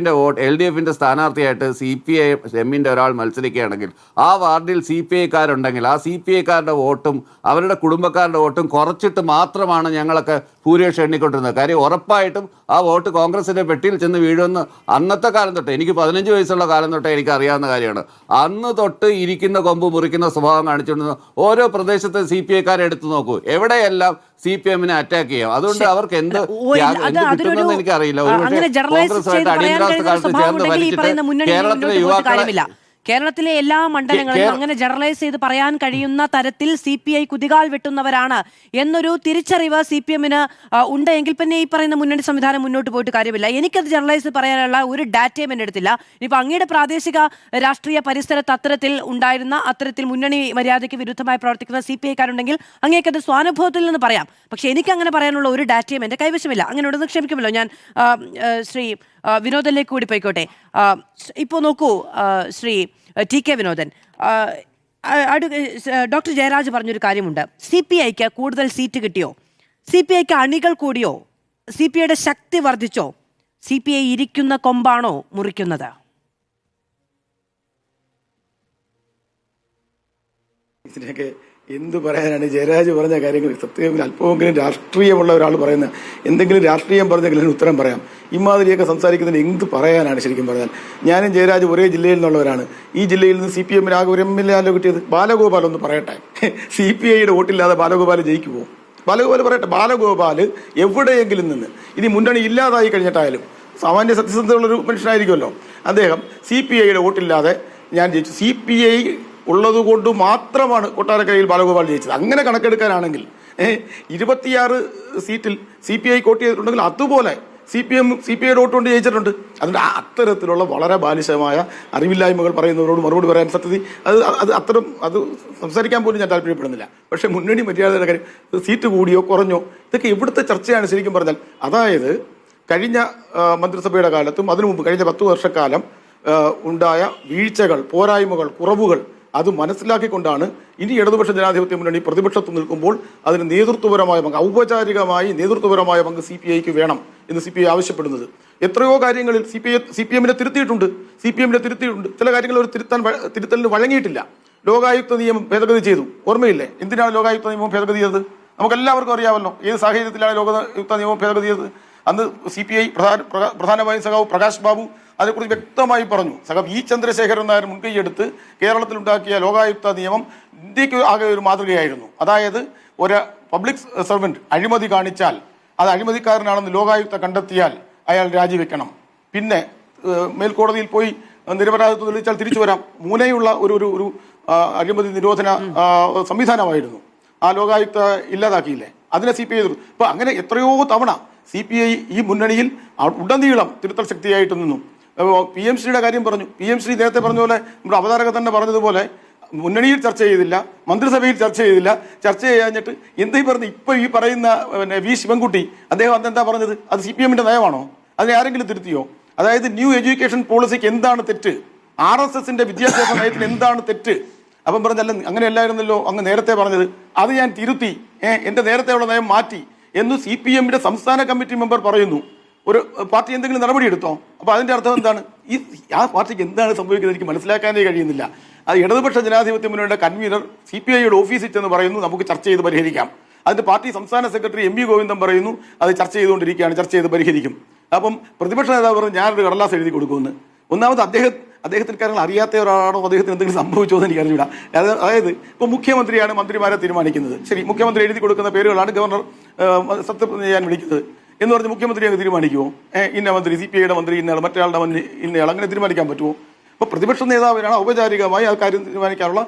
LDF-ന്റെ സ്ഥാനാർത്ഥിയായിട്ട് CPI-ന്റെ ഒരാൾ മത്സരിക്കുകയാണെങ്കിൽ ആ വാർഡിൽ CPI-കാരുണ്ടെങ്കിൽ ആ CPI-കാരുടെ വോട്ടും അവരുടെ കുടുംബക്കാരുടെ വോട്ടും കുറച്ചിട്ട് മാത്രമാണ് ഞങ്ങളൊക്കെ ഭൂരിപക്ഷം എണ്ണിക്കൊണ്ടിരുന്നത്. കാര്യം ഉറപ്പായിട്ടും ആ വോട്ട് കോൺഗ്രസിൻ്റെ പെട്ടിയിൽ ചെന്ന് വീഴുമെന്ന് അന്നത്തെ കാലം തൊട്ട്, എനിക്ക് 15 വയസ്സുള്ള കാലം തൊട്ടേ എനിക്ക് അറിയാവുന്ന കാര്യമാണ്. അന്ന് തൊട്ട് ഇരിക്കുന്ന കൊമ്പ് മുറിക്കുന്ന സ്വഭാവം കാണിച്ചുകൊണ്ടിരുന്ന ഓരോ പ്രദേശത്തെ CPI-കാരെ എടുത്തു നോക്കൂ, എവിടെയെല്ലാം CPM-നെ അറ്റാക്ക് ചെയ്യാം. അതുകൊണ്ട് അവർക്ക് എന്ത് കിട്ടുമെന്ന് എനിക്കറിയില്ല. കോൺഗ്രസുമായിട്ട് അടിയന്തരാവസ്ഥ കാലത്ത് ചേർന്ന് ഭരിച്ചിട്ട് കേരളത്തിലെ യുവാക്കളെ കേരളത്തിലെ എല്ലാ മണ്ഡലങ്ങളിലും അങ്ങനെ ജനറലൈസ് ചെയ്ത് പറയാൻ കഴിയുന്ന തരത്തിൽ CPI കുതികാൽ വെട്ടുന്നവരാണ് എന്നൊരു തിരിച്ചറിവ് CPM-ന് ഉണ്ടെങ്കിൽ പിന്നെ ഈ പറയുന്ന മുന്നണി സംവിധാനം മുന്നോട്ട് പോയിട്ട് കാര്യമില്ല. എനിക്കത് ജനറലൈസ് പറയാനുള്ള ഒരു ഡാറ്റയും എൻ്റെ അടുത്തില്ല. ഇനിയിപ്പോൾ അങ്ങയുടെ പ്രാദേശിക രാഷ്ട്രീയ പരിസരത്ത് അത്തരത്തിൽ മുന്നണി മര്യാദയ്ക്ക് വിരുദ്ധമായി പ്രവർത്തിക്കുന്ന CPI-കാരുണ്ടെങ്കിൽ അങ്ങേക്കത് സ്വാനുഭവത്തിൽ നിന്ന് പറയാം. പക്ഷെ എനിക്ക് അങ്ങനെ പറയാനുള്ള ഒരു ഡാറ്റയും എൻ്റെ കൈവശമില്ല. അങ്ങനെ ഉണ്ടെന്ന് ക്ഷമിക്കുമല്ലോ. ഞാൻ ശ്രീ വിനോദനിലേക്ക് കൂടി പോയിക്കോട്ടെ. ഇപ്പോൾ നോക്കൂ ശ്രീ TK വിനോദൻ, ഡോക്ടർ ജയരാജ് പറഞ്ഞൊരു കാര്യമുണ്ട്. CPI-ക്ക് കൂടുതൽ സീറ്റ് കിട്ടിയോ? CPI-ക്ക് അണികൾ കൂടിയോ? CPI-യുടെ ശക്തി വർദ്ധിച്ചോ? CPI ഇരിക്കുന്ന കൊമ്പാണോ മുറിക്കുന്നത്? ഇതിനൊക്കെ എന്തു പറയാനാണ്? ജയരാജ് പറഞ്ഞ കാര്യങ്ങൾ സത്യം അല്പമെങ്കിലും രാഷ്ട്രീയമുള്ള ഒരാൾ പറയുന്ന എന്തെങ്കിലും രാഷ്ട്രീയം പറഞ്ഞെങ്കിലും ഉത്തരം പറയാം. ഇമാതിരിയൊക്കെ സംസാരിക്കുന്നതിന് എന്ത് പറയാനാണ് ശരിക്കും പറഞ്ഞാൽ? ഞാനും ജയരാജ് ഒരേ ജില്ലയിൽ നിന്നുള്ളവരാണ്. ഈ ജില്ലയിൽ നിന്ന് CPM-ന് ആകെ ഒരു MLA കിട്ടിയത്. ബാലഗോപാൽ ഒന്ന് പറയട്ടെ, CPI-യുടെ വോട്ടില്ലാതെ ബാലഗോപാൽ ജയിക്കുമോ? ബാലഗോപാൽ പറയട്ടെ. ബാലഗോപാൽ എവിടെയെങ്കിലും നിന്ന് ഇനി മുന്നണി ഇല്ലാതായി കഴിഞ്ഞിട്ടായാലും സാമാന്യ സത്യസന്ധതയുള്ളൊരു മനുഷ്യനായിരിക്കുമല്ലോ. അദ്ദേഹം CPIയുടെ വോട്ടില്ലാതെ ഞാൻ ജയിച്ചു, CPI ഉള്ളത് കൊണ്ട് മാത്രമാണ് കൊട്ടാരക്കരയിൽ ബാലഗോപാൽ ജയിച്ചത്. അങ്ങനെ കണക്കെടുക്കാനാണെങ്കിൽ 26 സീറ്റിൽ CPI വോട്ട് ചെയ്തിട്ടുണ്ടെങ്കിൽ അതുപോലെ CPIയുടെ വോട്ട് കൊണ്ട് ജയിച്ചിട്ടുണ്ട്. അതിൻ്റെ അത്തരത്തിലുള്ള വളരെ ബാലിശമായ അറിവില്ലായ്മകൾ പറയുന്നവരോട് മറുപടി പറയാൻ സത്യത്തിൽ അത് സംസാരിക്കാൻ പോലും ഞാൻ താല്പര്യപ്പെടുന്നില്ല. പക്ഷേ മുന്നണി മര്യാദയുടെ കാര്യം, സീറ്റ് കൂടിയോ കുറഞ്ഞോ, ഇതൊക്കെ ഇവിടുത്തെ ചർച്ചയാണ് ശരിക്കും പറഞ്ഞാൽ. അതായത് കഴിഞ്ഞ മന്ത്രിസഭയുടെ കാലത്തും അതിനു മുമ്പ് കഴിഞ്ഞ 10 വർഷക്കാലം ഉണ്ടായ വീഴ്ചകൾ, പോരായ്മകൾ, കുറവുകൾ അത് മനസ്സിലാക്കിക്കൊണ്ടാണ് ഇനി ഇടതുപക്ഷ ജനാധിപത്യ മുന്നണി പ്രതിപക്ഷത്ത് നിൽക്കുമ്പോൾ അതിന് നേതൃത്വപരമായ പങ്ക്, ഔപചാരികമായി നേതൃത്വപരമായ പങ്ക് CPIക്ക് വേണം എന്ന് CPI ആവശ്യപ്പെടുന്നത്. എത്രയോ കാര്യങ്ങളിൽ CPMനെ തിരുത്തിയിട്ടുണ്ട്. ചില കാര്യങ്ങൾ ഒരു തിരുത്തലിന് വഴങ്ങിയിട്ടില്ല. ലോകായുക്ത നിയമം ഭേദഗതി ചെയ്തു, ഓർമ്മയില്ലേ? എന്തിനാണ് ലോകായുക്ത നിയമം ഭേദഗതി ചെയ്തത്? നമുക്കെല്ലാവർക്കും അറിയാമല്ലോ ഏത് സാഹചര്യത്തിലാണ് ലോകായുക്ത നിയമം ഭേദഗതി ചെയ്തത്. അന്ന് CPI പ്രധാനമായും സഖാവ് പ്രകാശ് ബാബു അതേക്കുറിച്ച് വ്യക്തമായി പറഞ്ഞു. സഖാവ് E. ചന്ദ്രശേഖരൻ നായർ മുൻകൈയെടുത്ത് കേരളത്തിലുണ്ടാക്കിയ ലോകായുക്ത നിയമം ഇന്ത്യക്ക് ആകെ ഒരു മാതൃകയായിരുന്നു. അതായത് ഒരു പബ്ലിക് സർവന്റ് അഴിമതി കാണിച്ചാൽ, അത് അഴിമതിക്കാരനാണെന്ന് ലോകായുക്ത കണ്ടെത്തിയാൽ അയാൾ രാജിവെക്കണം. പിന്നെ മേൽക്കോടതിയിൽ പോയി നിരപരാധിത്വം തെളിയിച്ചാൽ തിരിച്ചു വരാം. മൂലയുള്ള ഒരു അഴിമതി നിരോധന സംവിധാനമായിരുന്നു. ആ ലോകായുക്ത ഇല്ലാതാക്കിയില്ലേ? അതിനെ CPI എതിർത്തു. ഇപ്പൊ അങ്ങനെ എത്രയോ തവണ CPI ഈ മുന്നണിയിൽ ഉടനീളം തിരുത്തൽ ശക്തിയായിട്ട് നിന്നു. PMCയുടെ കാര്യം പറഞ്ഞു. PMC നേരത്തെ പറഞ്ഞ പോലെ നമ്മുടെ അവതാരക തന്നെ പറഞ്ഞതുപോലെ മുന്നണിയിൽ ചർച്ച ചെയ്തില്ല, മന്ത്രിസഭയിൽ ചർച്ച ചെയ്തില്ല. ചർച്ച ചെയ്യാഞ്ഞിട്ട് എന്തീ പറഞ്ഞു ഇപ്പൊ ഈ പറയുന്ന V. ശിവൻകുട്ടി അദ്ദേഹം അതെന്താ പറഞ്ഞത്? അത് CPMന്റെ നയമാണോ? അതിനെ ആരെങ്കിലും തിരുത്തിയോ? അതായത് ന്യൂ എഡ്യൂക്കേഷൻ പോളിസിക്ക് എന്താണ് തെറ്റ്, RSSന്റെ വിദ്യാഭ്യാസ നയത്തിന് എന്താണ് തെറ്റ്? അപ്പം പറഞ്ഞല്ല അങ്ങനെയല്ലായിരുന്നല്ലോ അങ്ങ് നേരത്തെ പറഞ്ഞത്, അത് ഞാൻ തിരുത്തി, എന്റെ നേരത്തെയുള്ള നയം മാറ്റി എന്ന് CPMന്റെ സംസ്ഥാന കമ്മിറ്റി മെമ്പർ പറയുന്നു. ഒരു പാർട്ടി എന്തെങ്കിലും നടപടി എടുത്തോ? അപ്പൊ അതിന്റെ അർത്ഥം എന്താണ്? ആ പാർട്ടിക്ക് എന്താണ് സംഭവിക്കുന്നത് എനിക്ക് മനസ്സിലാക്കാനേ കഴിയുന്നില്ല. അത് ഇടതുപക്ഷ ജനാധിപത്യ മുന്നണിയുടെ കൺവീനർ CPIയുടെ ഓഫീസിൽ ചെന്ന് പറയുന്നു നമുക്ക് ചർച്ച ചെയ്ത് പരിഹരിക്കാം. അതിന്റെ പാർട്ടി സംസ്ഥാന സെക്രട്ടറി MV ഗോവിന്ദൻ പറയുന്നു അത് ചർച്ച ചെയ്തുകൊണ്ടിരിക്കുകയാണ്, ചർച്ച ചെയ്ത് പരിഹരിക്കും. അപ്പം പ്രതിപക്ഷ നേതാവ് പറഞ്ഞു ഞാനൊരു കടലാസ് എഴുതി കൊടുക്കുമെന്ന്. ഒന്നാമത് അദ്ദേഹത്തിന് കാര്യങ്ങൾ അറിയാത്ത ഒരാളാണോ, അദ്ദേഹത്തിന് എന്തെങ്കിലും സംഭവിച്ചോ എന്ന് എനിക്ക് അറിഞ്ഞൂടാ. അതായത് ഇപ്പോൾ മുഖ്യമന്ത്രിയാണ് മന്ത്രിമാരെ തീരുമാനിക്കുന്നത്. ശരി, മുഖ്യമന്ത്രി എഴുതി കൊടുക്കുന്ന പേരുകളാണ് ഗവർണർ സത്യപ്രതിജ്ഞ ചെയ്യാൻ വിളിക്കുന്നത് എന്ന് പറഞ്ഞ് മുഖ്യമന്ത്രി അങ്ങ് തീരുമാനിക്കുമോ? ഇന്ന മന്ത്രി, CPIയുടെ മന്ത്രി ഇന്നയാൾ, മറ്റൊരാളുടെ മന്ത്രി ഇന്നയാൾ, അങ്ങനെ തീരുമാനിക്കാൻ പറ്റുമോ? അപ്പോൾ പ്രതിപക്ഷ നേതാവിനാണ് ഔപചാരികമായി ആ കാര്യം തീരുമാനിക്കാനുള്ള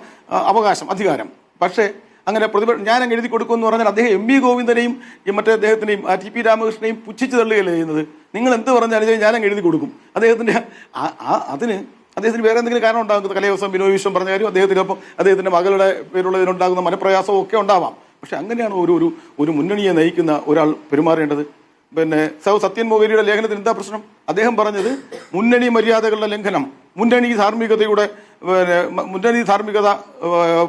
അവകാശം, അധികാരം. പക്ഷേ അങ്ങനെ ഞാൻ അങ്ങ് എഴുതി കൊടുക്കുമെന്ന് പറഞ്ഞാൽ അദ്ദേഹം MV ഗോവിന്ദനെയും മറ്റേ അദ്ദേഹത്തിനെയും TP രാമകൃഷ്ണനെയും പുച്ഛിച്ച് തള്ളുകയല്ലേ ചെയ്യുന്നത്. നിങ്ങൾ എന്ത് പറഞ്ഞാലും ഞാൻ അങ്ങ് എഴുതി കൊടുക്കും. അദ്ദേഹത്തിന് വേറെ എന്തെങ്കിലും കാരണം ഉണ്ടാകുന്നത്, കലയോത്സവം ബിനോയ് വിശ്വം പറഞ്ഞ കാര്യം, അദ്ദേഹത്തിന്റെ മകളുടെ പേരുള്ളതിനുണ്ടാകുന്ന മനപ്രയാസവും ഒക്കെ ഉണ്ടാവാം. പക്ഷെ അങ്ങനെയാണ് ഒരു മുന്നണിയെ നയിക്കുന്ന ഒരാൾ പെരുമാറേണ്ടത്. പിന്നെ സത്യൻ മൊകേരിയുടെ ലേഖനത്തിന് എന്താ പ്രശ്നം? അദ്ദേഹം പറഞ്ഞത് മുന്നണി മര്യാദകളുടെ ലംഘനം, മുന്നണി ധാർമ്മികത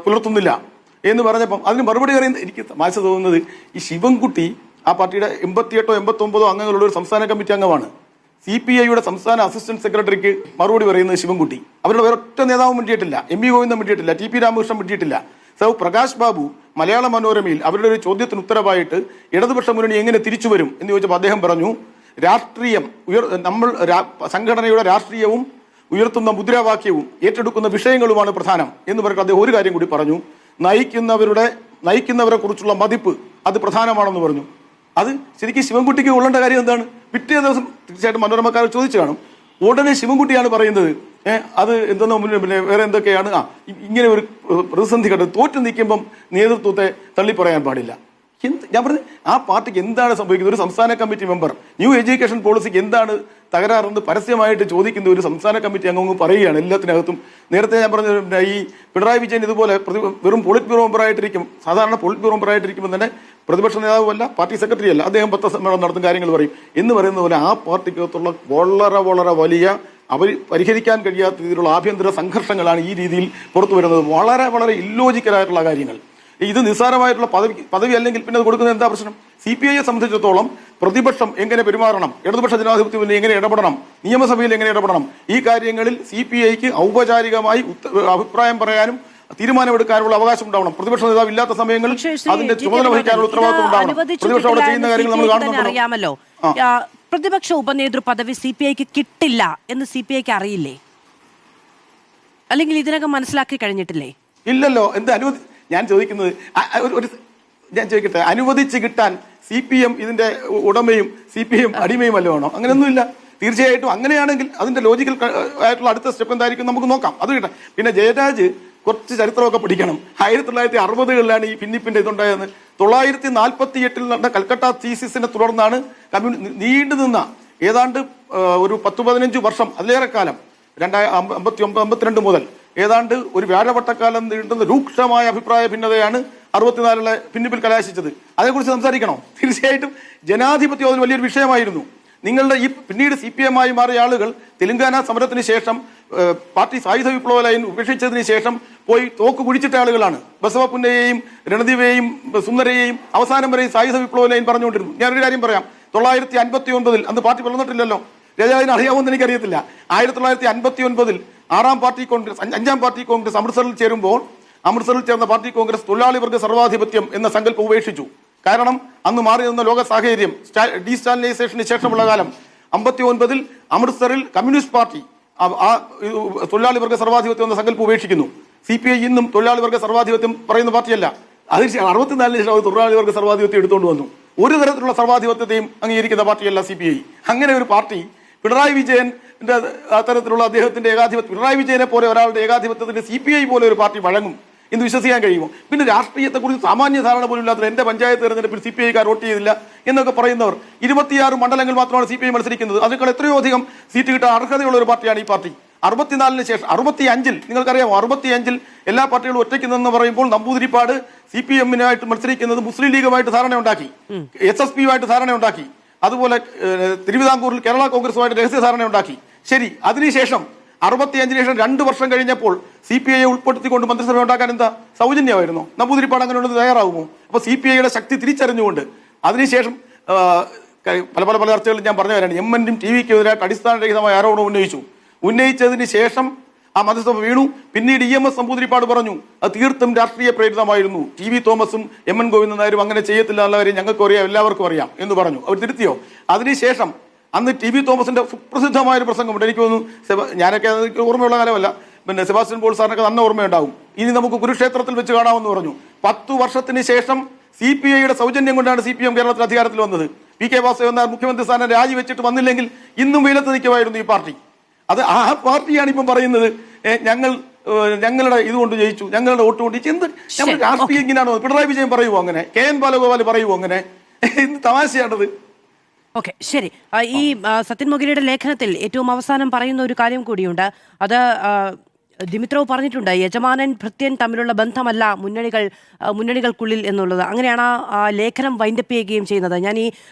പുലർത്തുന്നില്ല എന്ന് പറഞ്ഞപ്പം അതിന് മറുപടി പറയുന്നത് എനിക്ക് തമാശ തോന്നുന്നത്, ഈ ശിവൻകുട്ടി ആ പാർട്ടിയുടെ 88 or 89 അംഗങ്ങളുള്ള ഒരു സംസ്ഥാന കമ്മിറ്റി അംഗമാണ്. CPIയുടെ സംസ്ഥാന അസിസ്റ്റന്റ് സെക്രട്ടറിക്ക് മറുപടി പറയുന്നത് ശിവൻകുട്ടി. അവരുടെ വേറൊറ്റ നേതാവും മിണ്ടിയിട്ടില്ല, MV ഗോവിന്ദൻ മിണ്ടിയിട്ടില്ല, TP രാമകൃഷ്ണൻ മിണ്ടിയിട്ടില്ല. പ്രകാശ് ബാബു മലയാള മനോരമയിൽ അവരുടെ ഒരു ചോദ്യത്തിന് ഉത്തരവായിട്ട് ഇടതുപക്ഷ മുന്നണി എങ്ങനെ തിരിച്ചു വരും എന്ന് ചോദിച്ചപ്പോൾ അദ്ദേഹം പറഞ്ഞു രാഷ്ട്രീയം സംഘടനയുടെ രാഷ്ട്രീയവും ഉയർത്തുന്ന മുദ്രാവാക്യവും ഏറ്റെടുക്കുന്ന വിഷയങ്ങളുമാണ് പ്രധാനം എന്ന് പറഞ്ഞിട്ട് അദ്ദേഹം ഒരു കാര്യം കൂടി പറഞ്ഞു, നയിക്കുന്നവരെ കുറിച്ചുള്ള മതിപ്പ് അത് പ്രധാനമാണെന്ന് പറഞ്ഞു. അത് ശരിക്കും ശിവൻകുട്ടിക്ക് കൊള്ളേണ്ട കാര്യം എന്താണ്? പിറ്റേ ദിവസം തീർച്ചയായിട്ടും മനോരമക്കാർ ചോദിച്ചു കാണും. ഉടനെ ശിവൻകുട്ടിയാണ് പറയുന്നത് അത് എന്തെന്നോ പിന്നെ വേറെ എന്തൊക്കെയാണ്. ഇങ്ങനെ ഒരു പ്രതിസന്ധി ഘട്ടം തോറ്റു നിൽക്കുമ്പം നേതൃത്വത്തെ തള്ളിപ്പറയാൻ പാടില്ല. ഞാൻ പറഞ്ഞു ആ പാർട്ടിക്ക് എന്താണ് സംഭവിക്കുന്നത്? ഒരു സംസ്ഥാന കമ്മിറ്റി മെമ്പർ ന്യൂ എഡ്യൂക്കേഷൻ പോളിസിക്ക് എന്താണ് തകരാറെന്ന് പരസ്യമായിട്ട് ചോദിക്കുന്ന ഒരു സംസ്ഥാന കമ്മിറ്റി അംഗം പറയുകയാണ് എല്ലാത്തിനകത്തും. നേരത്തെ ഞാൻ പറഞ്ഞു ഈ പിണറായി വിജയൻ ഇതുപോലെ വെറും പോളിറ്റ് ബ്യൂറോ മെമ്പറായിട്ടിരിക്കും. സാധാരണ പോളിറ്റ് ബ്യൂറോ മെമ്പറായിട്ടിരിക്കുമ്പോൾ തന്നെ പ്രതിപക്ഷ നേതാവുമല്ല, പാർട്ടി സെക്രട്ടറി അല്ല, അദ്ദേഹം പത്രസമ്മേളനം നടത്തും, കാര്യങ്ങൾ പറയും എന്ന് പറയുന്ന പോലെ ആ പാർട്ടിക്കകത്തുള്ള വളരെ വലിയ അവർ പരിഹരിക്കാൻ കഴിയാത്ത രീതിയിലുള്ള ആഭ്യന്തര സംഘർഷങ്ങളാണ് ഈ രീതിയിൽ പുറത്തു വരുന്നത്. വളരെ ഇല്ലോജിക്കലായിട്ടുള്ള കാര്യങ്ങൾ. ഇത് നിസ്സാരമായിട്ടുള്ള പദവി അല്ലെങ്കിൽ പിന്നെ അത് കൊടുക്കുന്നത് എന്താ പ്രശ്നം? CPIയെ സംബന്ധിച്ചിടത്തോളം പ്രതിപക്ഷം എങ്ങനെ പെരുമാറണം, ഇടതുപക്ഷ ജനാധിപത്യ മുന്നണി എങ്ങനെ ഇടപെടണം, നിയമസഭയിൽ എങ്ങനെ ഇടപെടണം, ഈ കാര്യങ്ങളിൽ CPIക്ക് ഔപചാരികമായി അഭിപ്രായം പറയാനും തീരുമാനമെടുക്കാനുള്ള അവകാശം ഉണ്ടാവണം. പ്രതിപക്ഷ നേതാവ് ഇല്ലാത്ത സമയങ്ങളിൽ അതിന്റെ ചുമതല വഹിക്കാനുള്ള ഉത്തരവാദിത്വം ഉണ്ടാവണം. പ്രതിപക്ഷം അവിടെ ചെയ്യുന്ന കാര്യങ്ങൾ നമ്മൾ കാണുന്നുണ്ടല്ലോ. പ്രതിപക്ഷ ഉപനേതൃ പദവി CPIക്ക് കിട്ടില്ല എന്ന് CPIക്ക് അറിയില്ലേ? അല്ലെങ്കിൽ ഇതിനകം മനസ്സിലാക്കി കഴിഞ്ഞിട്ടില്ലേ? ഇല്ലല്ലോ. എന്താ ഞാൻ ചോദിക്കുന്നത്, ഞാൻ ചോദിക്കട്ടെ, അനുവദിച്ച് കിട്ടാൻ CPM ഇതിന്റെ ഉടമയും CPM അടിമയും അല്ല വേണോ? അങ്ങനെയൊന്നുമില്ല. തീർച്ചയായിട്ടും അങ്ങനെയാണെങ്കിൽ അതിന്റെ ലോജിക്കൽ ആയിട്ടുള്ള അടുത്ത സ്റ്റെപ്പ് എന്തായിരിക്കും നമുക്ക് നോക്കാം. അത് കിട്ടാം. പിന്നെ ജയരാജ് കുറച്ച് ചരിത്രമൊക്കെ പഠിക്കണം. 1960കളിലാണ് ഈ ഭിന്നിപ്പിന്റെ ഇതുണ്ടായെന്ന്. 948 നടന്ന കൽക്കട്ട തീസിസിനെ തുടർന്നാണ് നീണ്ടുനിന്ന ഏതാണ്ട് ഒരു 10-15 വർഷം അതിലേറെ കാലം 1959-52 മുതൽ ഏതാണ്ട് ഒരു വ്യാഴവട്ടക്കാലം നീണ്ടുന്ന രൂക്ഷമായ അഭിപ്രായ ഭിന്നതയാണ് 64 ഭിന്നിപ്പിൽ കലാശിച്ചത്. അതേക്കുറിച്ച് സംസാരിക്കണോ? തീർച്ചയായിട്ടും ജനാധിപത്യം അതിന് വലിയൊരു വിഷയമായിരുന്നു. നിങ്ങളുടെ ഈ പിന്നീട് CPM ആയി മാറിയ ആളുകൾ തെലങ്കാന സമരത്തിന് ശേഷം പാർട്ടി സായുധ വിപ്ലവ ലൈൻ ഉപേക്ഷിച്ചതിന് ശേഷം പോയി തോക്ക് കുഴിച്ചിട്ട ആളുകളാണ്. ബസവപുന്നയെയും രണദീപയെയും സുന്ദരയെയും അവസാനം വരെ സായുധ വിപ്ലവ ലൈൻ പറഞ്ഞുകൊണ്ടിരുന്നു. ഞാനൊരു കാര്യം പറയാം. 1959 അന്ന് പാർട്ടി പിളർന്നിട്ടില്ലല്ലോ. രാജാവിന് അറിയാവുന്ന എനിക്കറിയത്തില്ല. 1959 5-ാം പാർട്ടി കോൺഗ്രസ് അമൃത്സറിൽ ചേരുമ്പോൾ അമൃത്സറിൽ ചേർന്ന പാർട്ടി കോൺഗ്രസ് തൊഴിലാളി വർഗ സർവാധിപത്യം എന്ന സങ്കല്പം ഉപേക്ഷിച്ചു. കാരണം അന്ന് മാറി നിന്ന ലോക സാഹചര്യം ഡീസ്റ്റാലിനൈസേഷന് ശേഷമുള്ള കാലം. 59 അമൃത്സറിൽ കമ്മ്യൂണിസ്റ്റ് പാർട്ടി തൊഴിലാളി വർഗ സർവാധിപത്യം എന്ന സങ്കല്പം ഉപേക്ഷിക്കുന്നു. CPI ഇന്നും തൊഴിലാളി വർഗ സർവാധിപത്യം പറയുന്ന പാർട്ടിയല്ല. അതിന് 64 ശേഷം തൊഴിലാളി വർഗ സർവാധിപത്യം എടുത്തുകൊണ്ട് വന്നു. ഒരു തരത്തിലുള്ള സർവാധിപത്യത്തെയും അംഗീകരിക്കുന്ന പാർട്ടിയല്ല CPI. അങ്ങനെ ഒരു പാർട്ടി പിണറായി വിജയന്റെ തരത്തിലുള്ള അദ്ദേഹത്തിന്റെ ഏകാധിപത്യം, പിണറായി വിജയനെ പോലെ ഒരാളുടെ ഏകാധിപത്യത്തിന് CPI പോലെ ഒരു പാർട്ടി വഴങ്ങും എന്ന് വിശ്വസിക്കാൻ കഴിയുമോ? പിന്നെ രാഷ്ട്രീയത്തെക്കുറിച്ച് സാമാന്യ ധാരണ പോലും ഇല്ലാത്ത എന്റെ പഞ്ചായത്ത് തെരഞ്ഞെടുപ്പിൽ CPI-കാർ വോട്ട് ചെയ്തില്ല എന്നൊക്കെ പറയുന്നവർ 26 മണ്ഡലങ്ങൾ മാത്രമാണ് CPI മത്സരിക്കുന്നത്. അതിനേക്കാൾ എത്രയോ അധികം സീറ്റ് കിട്ടാൻ അർഹതയുള്ള ഒരു പാർട്ടിയാണ് ഈ പാർട്ടി. 64 ശേഷം 65 നിങ്ങൾക്കറിയാമോ? 65 എല്ലാ പാർട്ടികളും ഒറ്റയ്ക്ക് നിന്ന് പറയുമ്പോൾ നമ്പൂതിരിപ്പാട് CPM-നായിട്ട് മത്സരിക്കുന്നത് മുസ്ലിം ലീഗുമായിട്ട് ധാരണ ഉണ്ടാക്കി, SSP-യുമായിട്ട് ധാരണ ഉണ്ടാക്കി, അതുപോലെ തിരുവിതാംകൂറിൽ കേരള കോൺഗ്രസുമായിട്ട് രഹസ്യ ധാരണ ഉണ്ടാക്കി. ശരി, അതിനുശേഷം 65 ശേഷം 2 വർഷം കഴിഞ്ഞപ്പോൾ CPI-യെ ഉൾപ്പെടുത്തിക്കൊണ്ട് മന്ത്രിസഭ ഉണ്ടാക്കാൻ എന്താ സൗജന്യമായിരുന്നോ? നമ്പൂതിരിപ്പാട് അങ്ങനെ ഉള്ളത് തയ്യാറാവുമോ? അപ്പൊ CPI-യുടെ ശക്തി തിരിച്ചറിഞ്ഞുകൊണ്ട് അതിനുശേഷം പല ചർച്ചകളിൽ ഞാൻ പറഞ്ഞു തരാണ്. MN-നും TV-ക്കും അടിസ്ഥാനരഹിതമായ ആരോപണം ഉന്നയിച്ചതിന് ശേഷം ആ മന്ത്രിസഭ വീണു. പിന്നീട് EMS നമ്പൂതിരിപ്പാട് പറഞ്ഞു അത് തീർത്തും രാഷ്ട്രീയ പ്രേരിതമായിരുന്നു. TV തോമസും MN ഗോവിന്ദൻ നായരും അങ്ങനെ ചെയ്യത്തില്ല എന്ന കാര്യം ഞങ്ങൾക്ക് അറിയാം, എല്ലാവർക്കും അറിയാം എന്ന് പറഞ്ഞു. അവർ തിരുത്തിയോ? അതിനുശേഷം അന്ന് TV തോമസിന്റെ സുപ്രസിദ്ധമായ ഒരു പ്രസംഗമുണ്ട്. എനിക്ക് തോന്നുന്നു ഞാനൊക്കെ ഓർമ്മയുള്ള കാലമല്ല, പിന്നെ സെബാസ്റ്റ്യൻ പോൾ സാറിനൊക്കെ നല്ല ഓർമ്മയുണ്ടാവും. ഇനി നമുക്ക് കുരുക്ഷേത്രത്തിൽ വെച്ച് കാണാമെന്ന് പറഞ്ഞു. 10 വർഷത്തിന് ശേഷം CPI-യുടെ സൗജന്യം കൊണ്ടാണ് CPM കേരളത്തിൽ അധികാരത്തിൽ വന്നത്. PK വാസുദേവൻ നായർ മുഖ്യമന്ത്രി സ്ഥാനം രാജിവെച്ചിട്ട് വന്നില്ലെങ്കിൽ ഇന്നും വെയിലത്ത് നിൽക്കുമായിരുന്നു ഈ പാർട്ടി. അത് ആ പാർട്ടിയാണ് ഇപ്പം പറയുന്നത് ഞങ്ങളുടെ ഇതുകൊണ്ട് ജയിച്ചു, ഞങ്ങളുടെ വോട്ട് കൊണ്ട് ജയിച്ചു. എന്ത് നമ്മൾ രാഷ്ട്രീയം ഇങ്ങനെയാണോ? പിണറായി വിജയൻ പറയുമോ അങ്ങനെ? KN ബാലഗോപാൽ പറയുമോ അങ്ങനെ? എന്ത് തമാശയാണത്? ഓക്കെ, ശരി. ഈ സത്യൻ മൊഗേരിയുടെ ലേഖനത്തിൽ ഏറ്റവും അവസാനം പറയുന്ന ഒരു കാര്യം കൂടിയുണ്ട്. അത് ദിമിത്രോവ് പറഞ്ഞിട്ടുണ്ട്, യജമാനൻ ഭൃത്യൻ തമ്മിലുള്ള ബന്ധമല്ല മുന്നണികൾക്കുള്ളിൽ എന്നുള്ളത്. അങ്ങനെയാണ് ആ ലേഖനം വൈൻഡപ്പ് ചെയ്യുകയും ചെയ്യുന്നത്. ഞാൻ ഈ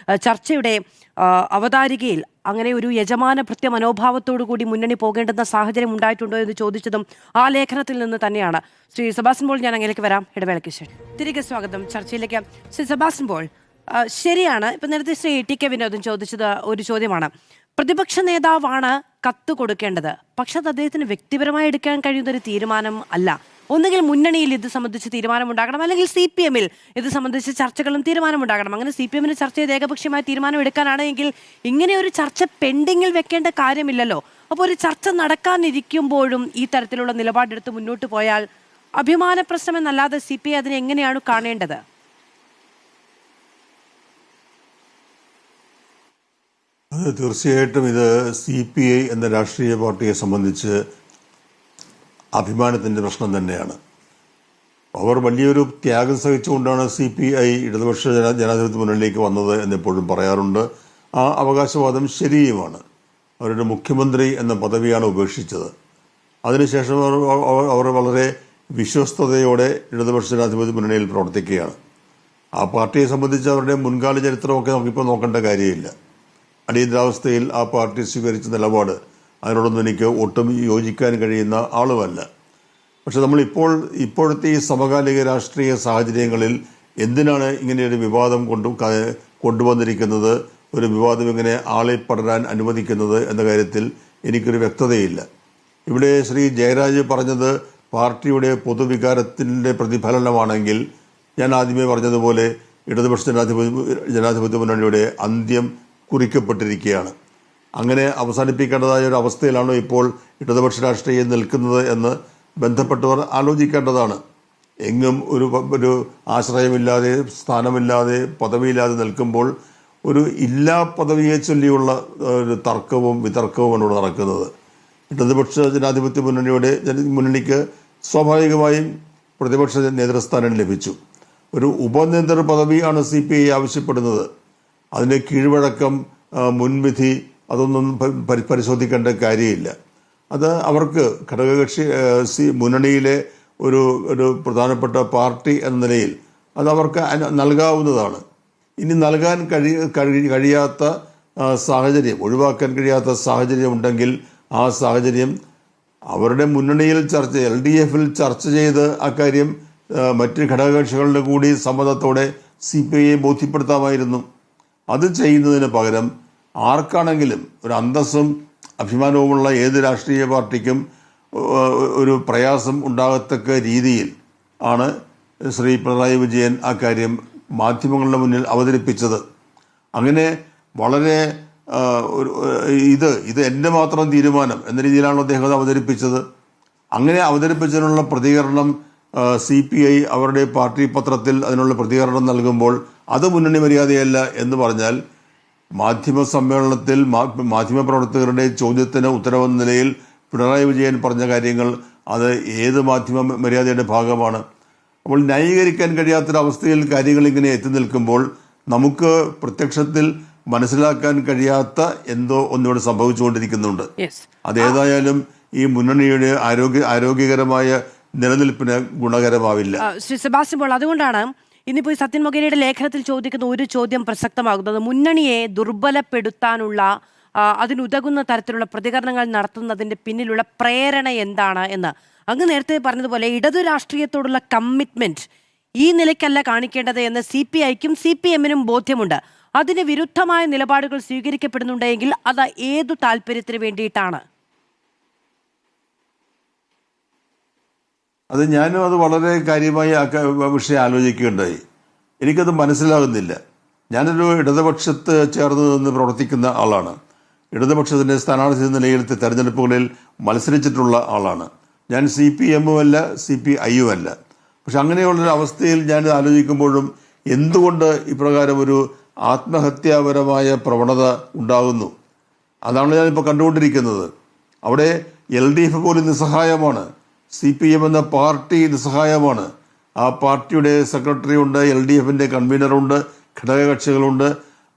ചർച്ചയുടെ അവതാരികയിൽ അങ്ങനെ ഒരു യജമാന ഭൃത്യ മനോഭാവത്തോടു കൂടി മുന്നണി പോകേണ്ടുന്ന സാഹചര്യം ഉണ്ടായിട്ടുണ്ടോ എന്ന് ചോദിച്ചതും ആ ലേഖനത്തിൽ നിന്ന് തന്നെയാണ്. ശ്രീ സെബാസ്റ്റ്യൻ പോൾ, ഞാൻ അങ്ങനെയൊക്കെ വരാം ഇടവേളയ്ക്ക് ശേഷം. തിരികെ സ്വാഗതം ചർച്ചയിലേക്ക്. ശ്രീ സെബാസ്റ്റ്യൻ പോൾ, ശരിയാണ്, ഇപ്പം നേരത്തെ ശ്രീ TK വിനോദൻ ചോദിച്ചത് ഒരു ചോദ്യമാണ്. പ്രതിപക്ഷ നേതാവാണ് കത്ത് കൊടുക്കേണ്ടത്, പക്ഷെ അത് അദ്ദേഹത്തിന് വ്യക്തിപരമായി എടുക്കാൻ കഴിയുന്ന ഒരു തീരുമാനം അല്ല. ഒന്നുകിൽ മുന്നണിയിൽ ഇത് സംബന്ധിച്ച് തീരുമാനമുണ്ടാകണം, അല്ലെങ്കിൽ CPM-ൽ ഇത് സംബന്ധിച്ച് ചർച്ചകളും തീരുമാനമുണ്ടാകണം. അങ്ങനെ CPM-ന് ചർച്ച ചെയ്ത് ഏകപക്ഷീയമായ തീരുമാനം എടുക്കാനാണെങ്കിൽ ഇങ്ങനെ ഒരു ചർച്ച പെൻഡിങ്ങിൽ വെക്കേണ്ട കാര്യമില്ലല്ലോ. അപ്പോൾ ഒരു ചർച്ച നടക്കാനിരിക്കുമ്പോഴും ഈ തരത്തിലുള്ള നിലപാടെടുത്ത് മുന്നോട്ട് പോയാൽ അഭിമാന പ്രശ്നം എന്നല്ലാതെ CPI അതിനെ എങ്ങനെയാണ് കാണേണ്ടത്? അത് തീർച്ചയായിട്ടും ഇത് CPI എന്ന രാഷ്ട്രീയ പാർട്ടിയെ സംബന്ധിച്ച് അഭിമാനത്തിൻ്റെ പ്രശ്നം തന്നെയാണ്. അവർ വലിയൊരു ത്യാഗം സഹിച്ചുകൊണ്ടാണ് CPI ഇടതുപക്ഷ ജനാധിപത്യ മുന്നണിയിലേക്ക് വന്നത് എന്നെപ്പോഴും പറയാറുണ്ട്. ആ അവകാശവാദം ശരിയുമാണ്. അവരുടെ മുഖ്യമന്ത്രി എന്ന പദവിയാണ് ഉപേക്ഷിച്ചത്. അതിനുശേഷം അവർ വളരെ വിശ്വസ്തയോടെ ഇടതുപക്ഷ ജനാധിപത്യ മുന്നണിയിൽ പ്രവർത്തിക്കുകയാണ്. ആ പാർട്ടിയെ സംബന്ധിച്ച് അവരുടെ മുൻകാല ചരിത്രമൊക്കെ നമുക്കിപ്പോൾ നോക്കേണ്ട കാര്യമില്ല. അടിയന്തരാവസ്ഥയിൽ ആ പാർട്ടി സ്വീകരിച്ച നിലപാട് അതിനോടൊന്നും എനിക്ക് ഒട്ടും യോജിക്കാൻ കഴിയുന്ന ആളുമല്ല. പക്ഷെ ഇപ്പോഴത്തെ ഈ സമകാലിക രാഷ്ട്രീയ സാഹചര്യങ്ങളിൽ എന്തിനാണ് ഇങ്ങനെയൊരു വിവാദം കൊണ്ടുവന്നിരിക്കുന്നത്, ഒരു വിവാദം ഇങ്ങനെ ആളെ പടരാൻ അനുവദിക്കുന്നത് എന്ന കാര്യത്തിൽ എനിക്കൊരു വ്യക്തതയില്ല. ഇവിടെ ശ്രീ ജയരാജ് പറഞ്ഞത് പാർട്ടിയുടെ പൊതുവികാരത്തിൻ്റെ പ്രതിഫലനമാണെങ്കിൽ ഞാൻ ആദ്യമേ പറഞ്ഞതുപോലെ ഇടതുപക്ഷ ജനാധിപത്യ മുന്നണിയുടെ അന്ത്യം കുറിക്കപ്പെട്ടിരിക്കുകയാണ്. അങ്ങനെ അവസാനിപ്പിക്കേണ്ടതായ ഒരു അവസ്ഥയിലാണോ ഇപ്പോൾ ഇടതുപക്ഷ രാഷ്ട്രീയം നിൽക്കുന്നത് എന്ന് ബന്ധപ്പെട്ടവർ ആലോചിക്കേണ്ടതാണ്. എങ്ങും ഒരു ആശ്രയമില്ലാതെ, സ്ഥാനമില്ലാതെ, പദവിയില്ലാതെ നിൽക്കുമ്പോൾ ഒരു ഇല്ലാ പദവിയെ ചൊല്ലിയുള്ള ഒരു തർക്കവും വിതർക്കവുമാണ് ഇവിടെ നടക്കുന്നത്. ഇടതുപക്ഷ ജനാധിപത്യ മുന്നണിക്ക് സ്വാഭാവികമായും പ്രതിപക്ഷ നേതൃസ്ഥാനം ലഭിച്ചു. ഒരു ഉപനേതൃ പദവിയാണ് CPI ആവശ്യപ്പെടുന്നത്. അതിൻ്റെ കീഴ്വഴക്കം, മുൻവിധി അതൊന്നും പരിശോധിക്കേണ്ട കാര്യമില്ല. അത് അവർക്ക് ഘടകകക്ഷി മുന്നണിയിലെ ഒരു പ്രധാനപ്പെട്ട പാർട്ടി എന്ന നിലയിൽ അത് അവർക്ക് നൽകാവുന്നതാണ്. ഇനി നൽകാൻ കഴിയാത്ത സാഹചര്യം, ഒഴിവാക്കാൻ കഴിയാത്ത സാഹചര്യം ഉണ്ടെങ്കിൽ ആ സാഹചര്യം അവരുടെ മുന്നണിയിൽ LDFൽ ചർച്ച ചെയ്ത് അക്കാര്യം മറ്റ് ഘടകകക്ഷികളുടെ കൂടി സമ്മതത്തോടെ CPIയെ ബോധ്യപ്പെടുത്താമായിരുന്നു. അത് ചെയ്യുന്നതിന് പകരം ആർക്കാണെങ്കിലും ഒരു അന്തസ്സും അഭിമാനവുമുള്ള ഏത് രാഷ്ട്രീയ പാർട്ടിക്കും ഒരു പ്രയാസം ഉണ്ടാകത്തക്ക രീതിയിൽ ആണ് ശ്രീ പിണറായി വിജയൻ ആ കാര്യം മാധ്യമങ്ങളുടെ മുന്നിൽ അവതരിപ്പിച്ചത്. അങ്ങനെ വളരെ ഇത് എൻ്റെ മാത്രം തീരുമാനം എന്ന രീതിയിലാണ് അദ്ദേഹം അത് അവതരിപ്പിച്ചത്. അങ്ങനെ അവതരിപ്പിച്ചതിനുള്ള പ്രതികരണം CPI അവരുടെ പാർട്ടി പത്രത്തിൽ അതിനുള്ള പ്രതികരണം നൽകുമ്പോൾ അത് മുന്നണി മര്യാദയല്ല എന്ന് പറഞ്ഞാൽ, മാധ്യമ സമ്മേളനത്തിൽ മാധ്യമപ്രവർത്തകരുടെ ചോദ്യത്തിന് ഉത്തരവെന്ന നിലയിൽ പിണറായി വിജയൻ പറഞ്ഞ കാര്യങ്ങൾ അത് ഏത് മാധ്യമ മര്യാദയുടെ ഭാഗമാണ്? അപ്പോൾ ന്യായീകരിക്കാൻ കഴിയാത്തൊരവസ്ഥയിൽ കാര്യങ്ങൾ ഇങ്ങനെ എത്തി നിൽക്കുമ്പോൾ നമുക്ക് പ്രത്യക്ഷത്തിൽ മനസ്സിലാക്കാൻ കഴിയാത്ത എന്തോ ഒന്നിവിടെ സംഭവിച്ചുകൊണ്ടിരിക്കുന്നുണ്ട്. അതേതായാലും ഈ മുന്നണിയുടെ ആരോഗ്യകരമായ നിലനിൽപ്പിന് ഗുണകരമാവില്ല. ശ്രീ സെബാസ്റ്റ്യൻ പോൾ, അതുകൊണ്ടാണ് ഇന്നിപ്പോൾ ഈ സത്യൻ മൊകേരിയുടെ ലേഖനത്തിൽ ചോദിക്കുന്ന ഒരു ചോദ്യം പ്രസക്തമാകുന്നത്. മുന്നണിയെ ദുർബലപ്പെടുത്താനുള്ള അതിനുതകുന്ന തരത്തിലുള്ള പ്രതികരണങ്ങൾ നടത്തുന്നതിന്റെ പിന്നിലുള്ള പ്രേരണ എന്താണ് എന്ന്. അങ്ങ് നേരത്തെ പറഞ്ഞതുപോലെ ഇടതു രാഷ്ട്രീയത്തോടുള്ള കമ്മിറ്റ്മെന്റ് ഈ നിലയ്ക്കല്ല കാണിക്കേണ്ടത് എന്ന് CPIക്കും CPMനും ബോധ്യമുണ്ട്. അതിന് വിരുദ്ധമായ നിലപാടുകൾ സ്വീകരിക്കപ്പെടുന്നുണ്ടെങ്കിൽ അത് ഏതു താല്പര്യത്തിന് വേണ്ടിയിട്ടാണ്? അത് ഞാനും അത് വളരെ കാര്യമായി വിഷയം ആലോചിക്കുകയുണ്ടായി. എനിക്കത് മനസ്സിലാകുന്നില്ല. ഞാനൊരു ഇടതുപക്ഷത്ത് ചേർന്ന് നിന്ന് പ്രവർത്തിക്കുന്ന ആളാണ്. ഇടതുപക്ഷത്തിൻ്റെ സ്ഥാനാർത്ഥി നിലയിൽ തെരഞ്ഞെടുപ്പുകളിൽ മത്സരിച്ചിട്ടുള്ള ആളാണ്. ഞാൻ CPMും അല്ല CPIയും അല്ല. പക്ഷെ അങ്ങനെയുള്ളൊരു അവസ്ഥയിൽ ഞാൻ ആലോചിക്കുമ്പോഴും എന്തുകൊണ്ട് ഇപ്രകാരം ഒരു ആത്മഹത്യാപരമായ പ്രവണത ഉണ്ടാകുന്നു? അതാണ് ഞാനിപ്പോൾ കണ്ടുകൊണ്ടിരിക്കുന്നത്. അവിടെ LDF പോലും നിസ്സഹായമാണ്. CPM എന്ന പാർട്ടി നിസ്സഹായമാണ്. ആ പാർട്ടിയുടെ സെക്രട്ടറി ഉണ്ട്, LDFന്റെ കൺവീനറുണ്ട്, ഘടകകക്ഷികളുണ്ട്.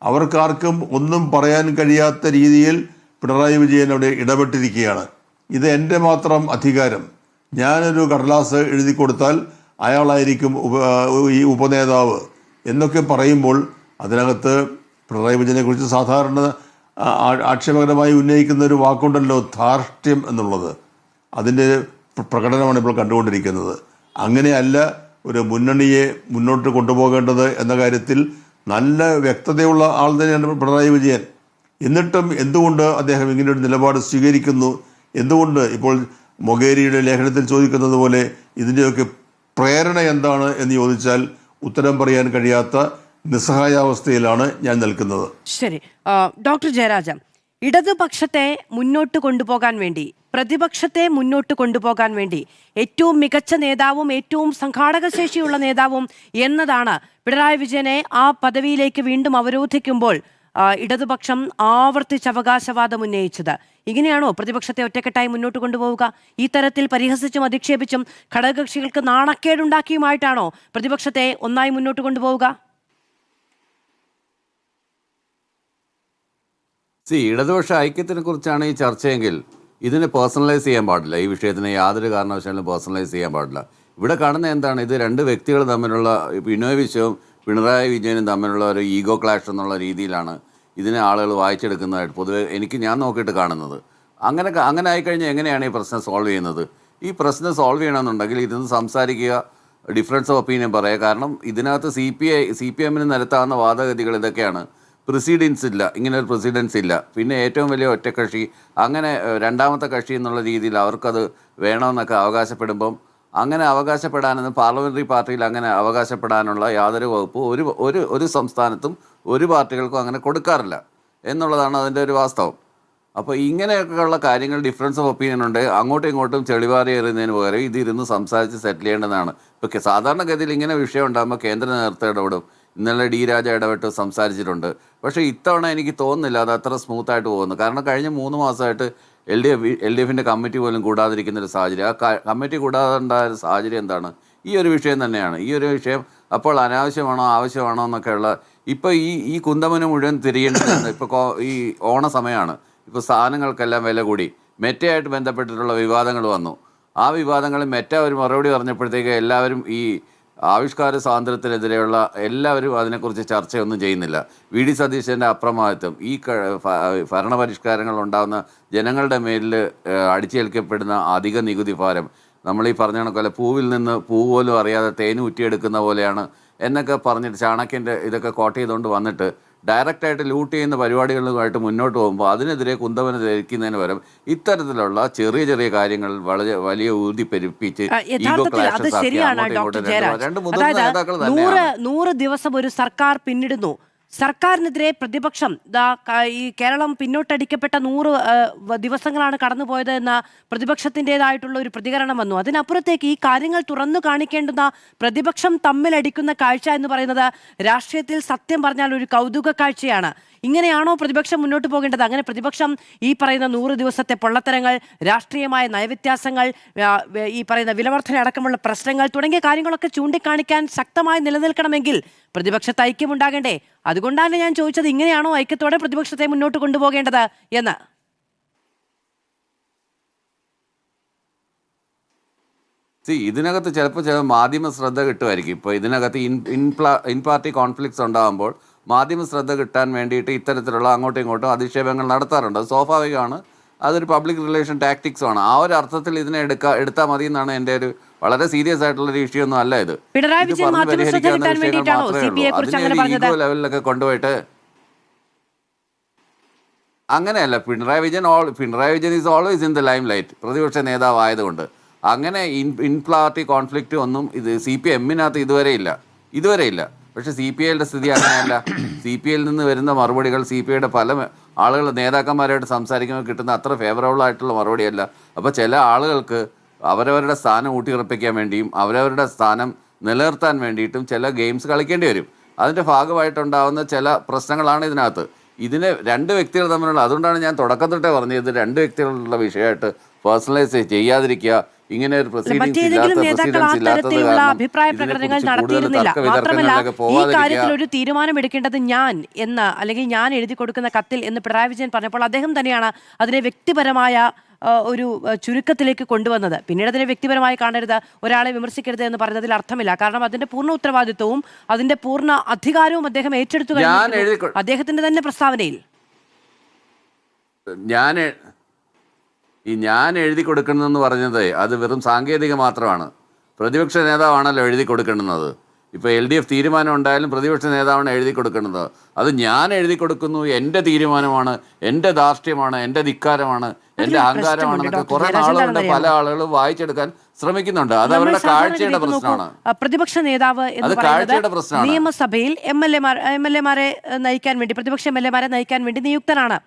അവർക്കാർക്കും ഒന്നും പറയാൻ കഴിയാത്ത രീതിയിൽ പിണറായി വിജയൻ അവിടെ ഇടപെട്ടിരിക്കുകയാണ്. ഇത് എൻ്റെ മാത്രം അധികാരം, ഞാനൊരു കടലാസ് എഴുതി കൊടുത്താൽ അയാളായിരിക്കും ഈ ഉപനേതാവ് എന്നൊക്കെ പറയുമ്പോൾ അതിനകത്ത് പിണറായി വിജയനെ കുറിച്ച് സാധാരണ ആക്ഷേപകരമായി ഉന്നയിക്കുന്ന ഒരു വാക്കുണ്ടല്ലോ, ധാർഷ്ട്യം എന്നുള്ളത്. അതിൻ്റെ പ്രകടനമാണ് ഇപ്പോൾ കണ്ടുകൊണ്ടിരിക്കുന്നത്. അങ്ങനെയല്ല ഒരു മുന്നണിയെ മുന്നോട്ട് കൊണ്ടുപോകേണ്ടത് എന്ന കാര്യത്തിൽ നല്ല വ്യക്തതയുള്ള ആൾ തന്നെയാണ് പിണറായി വിജയൻ. എന്നിട്ടും എന്തുകൊണ്ട് അദ്ദേഹം ഇങ്ങനെയൊരു നിലപാട് സ്വീകരിക്കുന്നു? എന്തുകൊണ്ട് ഇപ്പോൾ മൊകേരിയുടെ ലേഖനത്തിൽ ചോദിക്കുന്നത് പോലെ ഇതിൻ്റെയൊക്കെ പ്രേരണ എന്താണ് എന്ന് ചോദിച്ചാൽ ഉത്തരം പറയാൻ കഴിയാത്ത നിസ്സഹായാവസ്ഥയിലാണ് ഞാൻ നിൽക്കുന്നത്. ശരി, ഡോക്ടർ ജയരാജൻ, ഇടതുപക്ഷത്തെ മുന്നോട്ട് കൊണ്ടുപോകാൻ വേണ്ടി, പ്രതിപക്ഷത്തെ മുന്നോട്ട് കൊണ്ടുപോകാൻ വേണ്ടി ഏറ്റവും മികച്ച നേതാവും ഏറ്റവും സംഘാടക ശേഷിയുള്ള നേതാവും എന്നതാണ് പിണറായി വിജയനെ ആ പദവിയിലേക്ക് വീണ്ടും അവരോധിക്കുമ്പോൾ ഇടതുപക്ഷം ആവർത്തിച്ച് അവകാശവാദം ഉന്നയിച്ചത്. ഇങ്ങനെയാണോ പ്രതിപക്ഷത്തെ ഒറ്റക്കെട്ടായി മുന്നോട്ട് കൊണ്ടുപോവുക? ഈ തരത്തിൽ പരിഹസിച്ചും അധിക്ഷേപിച്ചും ഘടകകക്ഷികൾക്ക് നാണക്കേടുണ്ടാക്കിയുമായിട്ടാണോ പ്രതിപക്ഷത്തെ ഒന്നായി മുന്നോട്ട് കൊണ്ടുപോവുക? ഇടതുപക്ഷ ഐക്യത്തിനെ കുറിച്ചാണ് ഈ ചർച്ചയെങ്കിൽ ഇതിനെ പേഴ്സണലൈസ് ചെയ്യാൻ പാടില്ല. ഈ വിഷയത്തിനെ യാതൊരു കാരണവശാലും പേഴ്സണലൈസ് ചെയ്യാൻ പാടില്ല. ഇവിടെ കാണുന്ന എന്താണ്, ഇത് രണ്ട് വ്യക്തികൾ തമ്മിലുള്ള, ബിനോയ് വിശ്വവും പിണറായി വിജയനും തമ്മിലുള്ള ഒരു ഈഗോ ക്ലാഷ് എന്നുള്ള രീതിയിലാണ് ഇതിനെ ആളുകൾ വായിച്ചെടുക്കുന്നതായിട്ട് പൊതുവെ ഞാൻ നോക്കിയിട്ട് കാണുന്നത്. അങ്ങനെ ആയിക്കഴിഞ്ഞാൽ എങ്ങനെയാണ് ഈ പ്രശ്നം സോൾവ് ചെയ്യുന്നത്? ഈ പ്രശ്നം സോൾവ് ചെയ്യണമെന്നുണ്ടെങ്കിൽ ഇതിന്ന് സംസാരിക്കുക, ഡിഫറൻസ് ഓഫ് ഒപ്പീനിയൻ പറയുക. കാരണം ഇതിനകത്ത് CPMന് നിരത്താവുന്ന വാദഗതികൾ ഇതൊക്കെയാണ്. പ്രസിഡൻസ് ഇല്ല, ഇങ്ങനെ ഒരു പ്രസിഡൻസ് ഇല്ല. പിന്നെ ഏറ്റവും വലിയ ഒറ്റക്കക്ഷി, അങ്ങനെ രണ്ടാമത്തെ കക്ഷി എന്നുള്ള രീതിയിൽ അവർക്കത് വേണമെന്നൊക്കെ അവകാശപ്പെടുമ്പം, അങ്ങനെ അവകാശപ്പെടാനൊന്നും പാർലമെൻ്ററി പാർട്ടിയിൽ അങ്ങനെ അവകാശപ്പെടാനുള്ള യാതൊരു വകുപ്പും ഒരു സംസ്ഥാനത്തും ഒരു പാർട്ടികൾക്കും അങ്ങനെ കൊടുക്കാറില്ല എന്നുള്ളതാണ് അതിൻ്റെ ഒരു വാസ്തവം. അപ്പോൾ ഇങ്ങനെയൊക്കെയുള്ള കാര്യങ്ങൾ ഡിഫറൻസ് ഓഫ് ഒപ്പീനിയൻ ഉണ്ട്. അങ്ങോട്ടും ഇങ്ങോട്ടും ചെളിവാരി എറിയുന്നതിന് പകരം ഇതിരുന്ന് സംസാരിച്ച് സെറ്റിൽ ചെയ്യേണ്ടതാണ്. ഇപ്പോൾ സാധാരണഗതിയിൽ ഇങ്ങനെ വിഷയം ഉണ്ടാകുമ്പോൾ കേന്ദ്ര നേതൃത്വം ഇടപെടും. ഇന്നലെ ഡി രാജ ഇടപെട്ട് സംസാരിച്ചിട്ടുണ്ട്. പക്ഷേ ഇത്തവണ എനിക്ക് തോന്നുന്നില്ല അത് അത്ര സ്മൂത്തായിട്ട് പോകുന്നു. കാരണം കഴിഞ്ഞ 3 മാസമായിട്ട് എൽ ഡി എഫിൻ്റെ കമ്മിറ്റി പോലും കൂടാതിരിക്കുന്നൊരു സാഹചര്യം. ആ കമ്മിറ്റി കൂടാതുണ്ടായ സാഹചര്യം എന്താണ്? ഈ ഒരു വിഷയം തന്നെയാണ്. ഈ ഒരു വിഷയം അപ്പോൾ അനാവശ്യമാണോ ആവശ്യമാണോ എന്നൊക്കെയുള്ള ഇപ്പോൾ ഈ കുന്തമന് മുഴുവൻ തിരിയേണ്ടത് ഇപ്പോൾ ഈ ഓണ സമയമാണ്. ഇപ്പോൾ സാധനങ്ങൾക്കെല്ലാം വില കൂടി. മെറ്റയായിട്ട് ബന്ധപ്പെട്ടിട്ടുള്ള വിവാദങ്ങൾ വന്നു. ആ വിവാദങ്ങളിൽ മെറ്റ ഒരു മറുപടി പറഞ്ഞപ്പോഴത്തേക്ക് എല്ലാവരും ഈ ആവിഷ്കാര സ്വാതന്ത്ര്യത്തിനെതിരെയുള്ള എല്ലാവരും അതിനെക്കുറിച്ച് ചർച്ചയൊന്നും ചെയ്യുന്നില്ല. വി ഡി സതീശൻ്റെ അപ്രമാദിത്വം, ഈ ഭരണപരിഷ്കാരങ്ങൾ ഉണ്ടാകുന്ന ജനങ്ങളുടെ മേലിൽ അടിച്ചേൽക്കപ്പെടുന്ന അധിക നികുതി ഭാരം, നമ്മളീ പറഞ്ഞ കണക്കല്ല പൂവിൽ നിന്ന് പൂ പോലും അറിയാതെ തേൻ ഊറ്റിയെടുക്കുന്ന പോലെയാണ് എന്നൊക്കെ പറഞ്ഞിട്ട് ചാണക്യൻ്റെ ഇതൊക്കെ കോട്ട് ചെയ്തുകൊണ്ട് വന്നിട്ട് ഡയറക്റ്റായിട്ട് ലൂട്ട് ചെയ്യുന്ന പരിപാടികളുമായിട്ട് മുന്നോട്ട് പോകുമ്പോൾ അതിനെതിരെ കുന്തവന് ധരിക്കുന്നതിന് പകരം ഇത്തരത്തിലുള്ള ചെറിയ ചെറിയ കാര്യങ്ങൾ വളരെ വലിയ ഊതി പെരുപ്പിച്ച് യഥാർത്ഥത്തിൽ അത് ശരിയാണ് ഡോക്ടർ ജയരാജ്. അതായത് 100 ദിവസം ഒരു സർക്കാർ പിന്നിടുന്നു. സർക്കാരിനെതിരെ പ്രതിപക്ഷം ഈ കേരളം പിന്നോട്ടടിക്കപ്പെട്ട 100 ദിവസങ്ങളാണ് കടന്നുപോയത് എന്ന പ്രതിപക്ഷത്തിൻ്റെതായിട്ടുള്ള ഒരു പ്രതികരണം വന്നു. അതിനപ്പുറത്തേക്ക് ഈ കാര്യങ്ങൾ തുറന്നു കാണിക്കേണ്ടുന്ന പ്രതിപക്ഷം തമ്മിലടിക്കുന്ന കാഴ്ച എന്ന് പറയുന്നത് രാഷ്ട്രീയത്തിൽ സത്യം പറഞ്ഞാൽ ഒരു കൗതുക കാഴ്ചയാണ്. ഇങ്ങനെയാണോ പ്രതിപക്ഷം മുന്നോട്ട് പോകേണ്ടത്? അങ്ങനെ പ്രതിപക്ഷം ഈ പറയുന്ന 100 ദിവസത്തെ പൊള്ളത്തരങ്ങൾ, രാഷ്ട്രീയമായ നയവ്യത്യാസങ്ങൾ, ഈ പറയുന്ന വിലവർധന അടക്കമുള്ള പ്രശ്നങ്ങൾ തുടങ്ങിയ കാര്യങ്ങളൊക്കെ ചൂണ്ടിക്കാണിക്കാൻ ശക്തമായി നിലനിൽക്കണമെങ്കിൽ പ്രതിപക്ഷത്ത് ഐക്യമുണ്ടാകേണ്ടേ? അതുകൊണ്ടാണ് ഞാൻ ചോദിച്ചത്, ഇങ്ങനെയാണോ ഐക്യത്തോടെ പ്രതിപക്ഷത്തെ മുന്നോട്ട് കൊണ്ടുപോകേണ്ടത് എന്ന്. ഇതിനകത്ത് ചിലപ്പോൾ ചില മാധ്യമ ശ്രദ്ധ കിട്ടുമായിരിക്കും. ഇപ്പോൾ ഇതിനകത്ത് ഇൻ പാർട്ടി കോൺഫ്ലിക്ട്സ് ഉണ്ടാകുമ്പോൾ മാധ്യമ ശ്രദ്ധ കിട്ടാൻ വേണ്ടിയിട്ട് ഇത്തരത്തിലുള്ള അങ്ങോട്ടും ഇങ്ങോട്ടും അധിക്ഷേപങ്ങൾ നടത്താറുണ്ട്. അത് സ്വാഭാവികമാണ്. അതൊരു പബ്ലിക് റിലേഷൻ ടാക്ടിക്സുമാണ്. ആ ഒരു അർത്ഥത്തിൽ ഇതിനെ എടുത്താൽ മതി എന്നാണ് എൻ്റെ ഒരു വളരെ സീരിയസ് ആയിട്ടുള്ളൊരു ഇഷ്യൂ ഒന്നും അല്ല ഇത്. ഈഗോ ലെവലിലൊക്കെ കൊണ്ടുപോയിട്ട് അങ്ങനെയല്ല. Pinarayi Vijayan is always in the lime light, പ്രതിപക്ഷ നേതാവായതുകൊണ്ട്. അങ്ങനെ ഇൻ പാർട്ടി കോൺഫ്ലിക്റ്റ് ഒന്നും ഇത് CPM-നകത്ത് ഇതുവരെ ഇല്ല. പക്ഷേ CPIയുടെ സ്ഥിതി അങ്ങനെയല്ല. CPIയിൽ നിന്ന് വരുന്ന മറുപടികൾ CPIയുടെ പല ആളുകൾ നേതാക്കന്മാരായിട്ട് സംസാരിക്കുമ്പോൾ കിട്ടുന്ന അത്ര ഫേവറബിൾ ആയിട്ടുള്ള മറുപടിയല്ല. അപ്പോൾ ചില ആളുകൾക്ക് അവരവരുടെ സ്ഥാനം ഊട്ടിയുറപ്പിക്കാൻ വേണ്ടിയും അവരവരുടെ സ്ഥാനം നിലനിർത്താൻ വേണ്ടിയിട്ടും ചില ഗെയിംസ് കളിക്കേണ്ടി വരും. അതിൻ്റെ ഭാഗമായിട്ടുണ്ടാകുന്ന ചില പ്രശ്നങ്ങളാണ് ഇതിനകത്ത്. ഇതിന് 2 വ്യക്തികൾ തമ്മിലുള്ള, അതുകൊണ്ടാണ് ഞാൻ തുടക്കം തൊട്ടേ പറഞ്ഞത്, ഇത് 2 വ്യക്തികളുള്ള വിഷയമായിട്ട് പേഴ്സണലൈസ് ചെയ്യാതിരിക്കുക. ഇങ്ങനെ ഒരു മറ്റേതെങ്കിലും നേതാക്കൾ ആ തരത്തിലുള്ള അഭിപ്രായ പ്രകടനങ്ങൾ നടത്തിയിരുന്നില്ല. മാത്രമല്ല, ഈ കാര്യത്തിൽ ഒരു തീരുമാനമെടുക്കേണ്ടത് ഞാൻ എന്ന്, അല്ലെങ്കിൽ ഞാൻ എഴുതി കൊടുക്കുന്ന കത്തിൽ എന്ന് പിണറായി വിജയൻ പറഞ്ഞപ്പോൾ അദ്ദേഹം തന്നെയാണ് അതിനെ വ്യക്തിപരമായ ഒരു ചുരുക്കത്തിലേക്ക് കൊണ്ടുവന്നത്. പിന്നീട് അതിനെ വ്യക്തിപരമായി കാണരുത്, ഒരാളെ വിമർശിക്കരുത് എന്ന് പറഞ്ഞതിൽ അർത്ഥമില്ല. കാരണം അതിന്റെ പൂർണ്ണ ഉത്തരവാദിത്വവും അതിന്റെ പൂർണ്ണ അധികാരവും അദ്ദേഹം ഏറ്റെടുത്തു കഴിഞ്ഞു അദ്ദേഹത്തിന്റെ തന്നെ പ്രസ്താവനയിൽ. ഞാൻ എഴുതി കൊടുക്കണമെന്ന് പറഞ്ഞത് അത് വെറും സാങ്കേതിക മാത്രമാണ്. പ്രതിപക്ഷ നേതാവാണല്ലോ എഴുതി കൊടുക്കേണ്ടുന്നത്. ഇപ്പോൾ LDF തീരുമാനം ഉണ്ടായാലും പ്രതിപക്ഷ നേതാവാണ് എഴുതി കൊടുക്കേണ്ടത്. അത് ഞാൻ എഴുതി കൊടുക്കുന്നു, എൻ്റെ തീരുമാനമാണ്, എൻ്റെ ധാർഷ്ട്യമാണ്, എൻ്റെ ധിക്കാരമാണ്, എൻ്റെ അഹങ്കാരമാണെന്നൊക്കെ കുറെ നാളുകൊണ്ട് പല ആളുകളും വായിച്ചെടുക്കാൻ ശ്രമിക്കുന്നുണ്ട്. അത് അവരുടെ കാഴ്ചയുടെ പ്രശ്നമാണ്. പ്രതിപക്ഷ നേതാവ് എന്ന് പറയുന്നത് നിയമസഭയിൽ MLA-മാരെ നയിക്കാൻ വേണ്ടി, പ്രതിപക്ഷ MLA-മാരെ നയിക്കാൻ വേണ്ടി നിയുക്തനാണ്.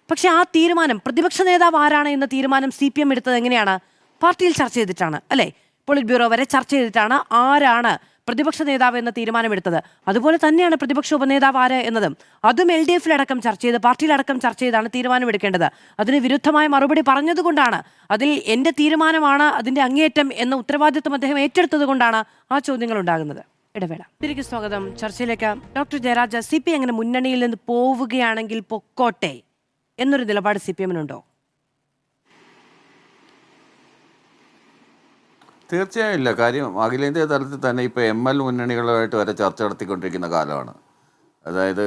പക്ഷെ ആ തീരുമാനം, പ്രതിപക്ഷ നേതാവ് ആരാണ് എന്ന തീരുമാനം CPM എടുത്തത് എങ്ങനെയാണ്? പാർട്ടിയിൽ ചർച്ച ചെയ്തിട്ടാണ്, അല്ലേ? പോളിറ്റ് ബ്യൂറോ വരെ ചർച്ച ചെയ്തിട്ടാണ് ആരാണ് പ്രതിപക്ഷ നേതാവ് എന്ന തീരുമാനമെടുത്തത്. അതുപോലെ തന്നെയാണ് പ്രതിപക്ഷ ഉപനേതാവ് ആര് എന്നതും. അതും LDF-ലടക്കം ചർച്ച ചെയ്ത്, പാർട്ടിയിലടക്കം ചർച്ച ചെയ്താണ് തീരുമാനമെടുക്കേണ്ടത്. അതിന് വിരുദ്ധമായ മറുപടി പറഞ്ഞതുകൊണ്ടാണ്, അതിൽ എൻ്റെ തീരുമാനമാണ് അതിൻ്റെ അങ്ങേയറ്റം എന്ന ഉത്തരവാദിത്വം അദ്ദേഹം ഏറ്റെടുത്തത് കൊണ്ടാണ് ആ ചോദ്യങ്ങൾ ഉണ്ടാകുന്നത്. ഇടവേള. തിരികെ സ്വാഗതം. ചർച്ചയിലേക്ക്. ഡോക്ടർ ജയരാജ്, CPI അങ്ങനെ മുന്നണിയിൽ നിന്ന് പോവുകയാണെങ്കിൽ പൊക്കോട്ടെ എന്നൊരു നിലപാട് CPM-നുണ്ടോ? തീർച്ചയായും ഇല്ല. കാര്യം അഖിലേന്ത്യാ തലത്തിൽ തന്നെ ഇപ്പോൾ ML മുന്നണികളുമായിട്ട് വരെ ചർച്ച നടത്തിക്കൊണ്ടിരിക്കുന്ന കാലമാണ്. അതായത്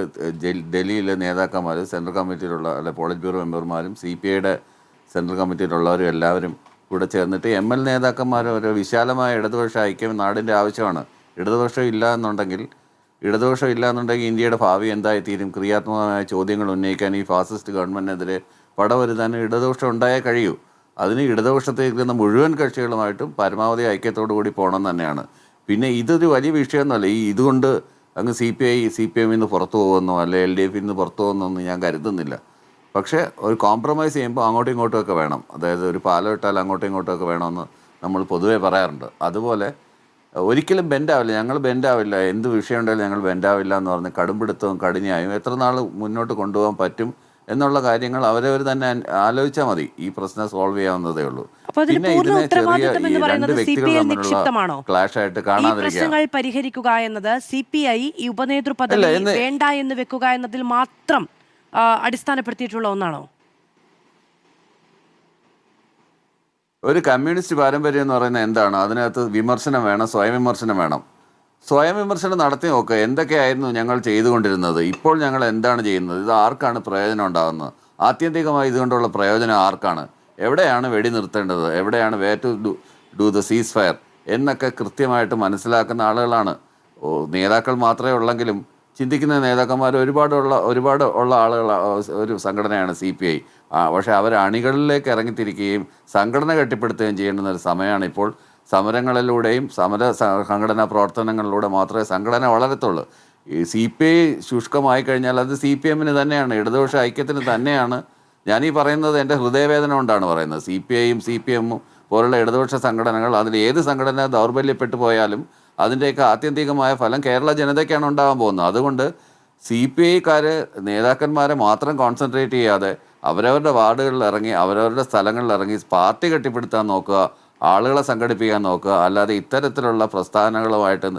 ഡൽഹിയിലെ നേതാക്കന്മാർ, സെൻട്രൽ കമ്മിറ്റിയിലുള്ള അല്ലെ പോളിറ്റ് ബ്യൂറോ മെമ്പർമാരും CPIയുടെ സെൻട്രൽ കമ്മിറ്റിയിലുള്ളവരും എല്ലാവരും കൂടെ ചേർന്നിട്ട് ML നേതാക്കന്മാർ ഒരു വിശാലമായ ഇടതുപക്ഷ ഐക്യം നാടിൻ്റെ ആവശ്യമാണ്. ഇടതുപക്ഷം ഇല്ല എന്നുണ്ടെങ്കിൽ ഇന്ത്യയുടെ ഭാവി എന്തായിത്തീരും? ക്രിയാത്മകമായ ചോദ്യങ്ങൾ ഉന്നയിക്കാൻ ഈ ഫാസിസ്റ്റ് ഗവൺമെൻറ്റിനെതിരെ പടവരുത്താൻ ഇടതുപക്ഷം ഉണ്ടായേ കഴിയൂ. അതിന് ഇടതുപക്ഷത്തേക്ക് നിൽക്കുന്ന മുഴുവൻ കക്ഷികളുമായിട്ടും പരമാവധി ഐക്യത്തോടു കൂടി പോകണം തന്നെയാണ്. പിന്നെ ഇതൊരു വലിയ വിഷയമൊന്നുമല്ല. ഇതുകൊണ്ട് അങ്ങ് CPM-ൽ നിന്ന് പുറത്തു പോകുമെന്നോ അല്ലെ LDF-ൽ നിന്ന് പുറത്തു പോകുന്നൊന്നും ഞാൻ കരുതുന്നില്ല. പക്ഷേ ഒരു കോംപ്രമൈസ് ചെയ്യുമ്പോൾ അങ്ങോട്ടും ഇങ്ങോട്ടുമൊക്കെ വേണം. അതായത് ഒരു പാലം ഇട്ടാൽ അങ്ങോട്ടും ഇങ്ങോട്ടുമൊക്കെ വേണമെന്ന് നമ്മൾ പൊതുവേ പറയാറുണ്ട്. അതുപോലെ ഒരിക്കലും ബെൻഡാവില്ല, ഞങ്ങൾ ബെൻഡാവില്ല, എന്ത് വിഷയം ഉണ്ടായാലും ഞങ്ങൾ ബെൻഡാവില്ല എന്ന് പറഞ്ഞ് കടുംപിടുത്തവും കഠിനമായും എത്ര നാൾ മുന്നോട്ട് കൊണ്ടുപോകാൻ പറ്റും എന്നുള്ള കാര്യങ്ങൾ അവരവർ തന്നെ ആലോചിച്ചാൽ മതി. ഈ പ്രശ്നം സോൾവ് ചെയ്യാവുന്നതേ ഉള്ളൂ. പിന്നെ ഇതിനെ ചെറിയ ഈ രണ്ട് വ്യക്തികൾ തമ്മിലുള്ള ക്ലാഷ് ആയിട്ട് കാണാതിരിക്കുക. പ്രശ്നങ്ങൾ പരിഹരിക്കുക എന്നത് CPI ഈ ഉപനേതൃ പദവി വേണ്ട എന്ന് വെക്കുക എന്നതിൽ മാത്രം അടിസ്ഥാനപ്പെടുത്തിയിട്ടുള്ള ഒന്നാണോ? ഒരു കമ്മ്യൂണിസ്റ്റ് പാരമ്പര്യം എന്ന് പറയുന്നത് എന്താണ്? അതിനകത്ത് വിമർശനം വേണം, സ്വയം വിമർശനം വേണം. സ്വയം വിമർശനം നടത്തി നോക്കുക. എന്തൊക്കെയായിരുന്നു ഞങ്ങൾ ചെയ്തുകൊണ്ടിരുന്നത്, ഇപ്പോൾ ഞങ്ങൾ എന്താണ് ചെയ്യുന്നത്, ഇത് ആർക്കാണ് പ്രയോജനം ഉണ്ടാകുന്നത്, ആത്യന്തികമായി ഇതുകൊണ്ടുള്ള പ്രയോജനം ആർക്കാണ്, എവിടെയാണ് വെടി നിർത്തേണ്ടത്, എവിടെയാണ് way to do the ceasefire എന്നൊക്കെ കൃത്യമായിട്ട് മനസ്സിലാക്കുന്ന ആളുകളാണ്. നേതാക്കൾ മാത്രമേ ഉള്ളെങ്കിലും ചിന്തിക്കുന്ന നേതാക്കന്മാർ ഒരുപാട് ഉള്ള ആളുകൾ ഒരു സംഘടനയാണ് CPI. പക്ഷേ അവർ അണികളിലേക്ക് ഇറങ്ങിത്തിരിക്കുകയും സംഘടന കെട്ടിപ്പടുത്തുകയും ചെയ്യേണ്ടുന്ന ഒരു സമയമാണ് ഇപ്പോൾ. സമരങ്ങളിലൂടെയും സംഘടനാ പ്രവർത്തനങ്ങളിലൂടെ മാത്രമേ സംഘടന വളരത്തുള്ളൂ. ഈ CPI ശുഷ്കമായി കഴിഞ്ഞാൽ അത് CPM-ന് തന്നെയാണ്, ഇടതുപക്ഷ ഐക്യത്തിന് തന്നെയാണ്. ഞാനീ പറയുന്നത് എൻ്റെ ഹൃദയവേദന കൊണ്ടാണ് പറയുന്നത്. CPI-യും CPM-ഉം പോലുള്ള ഇടതുപക്ഷ സംഘടനകൾ, അതിൽ ഏത് സംഘടന ദൗർബല്യപ്പെട്ടു പോയാലും അതിൻ്റെയൊക്കെ ആത്യന്തികമായ ഫലം കേരള ജനതയ്ക്കാണ് ഉണ്ടാകാൻ പോകുന്നത്. അതുകൊണ്ട് CPI-ക്കാർ നേതാക്കന്മാരെ മാത്രം കോൺസെൻട്രേറ്റ് ചെയ്യാതെ അവരവരുടെ വാർഡുകളിൽ ഇറങ്ങി അവരവരുടെ സ്ഥലങ്ങളിൽ ഇറങ്ങി പാർട്ടി കെട്ടിപ്പടുത്താൻ നോക്കുക, ആളുകളെ സംഘടിപ്പിക്കാൻ നോക്കുക. അല്ലാതെ ഇത്തരത്തിലുള്ള പ്രസ്ഥാനങ്ങളുമായിട്ട്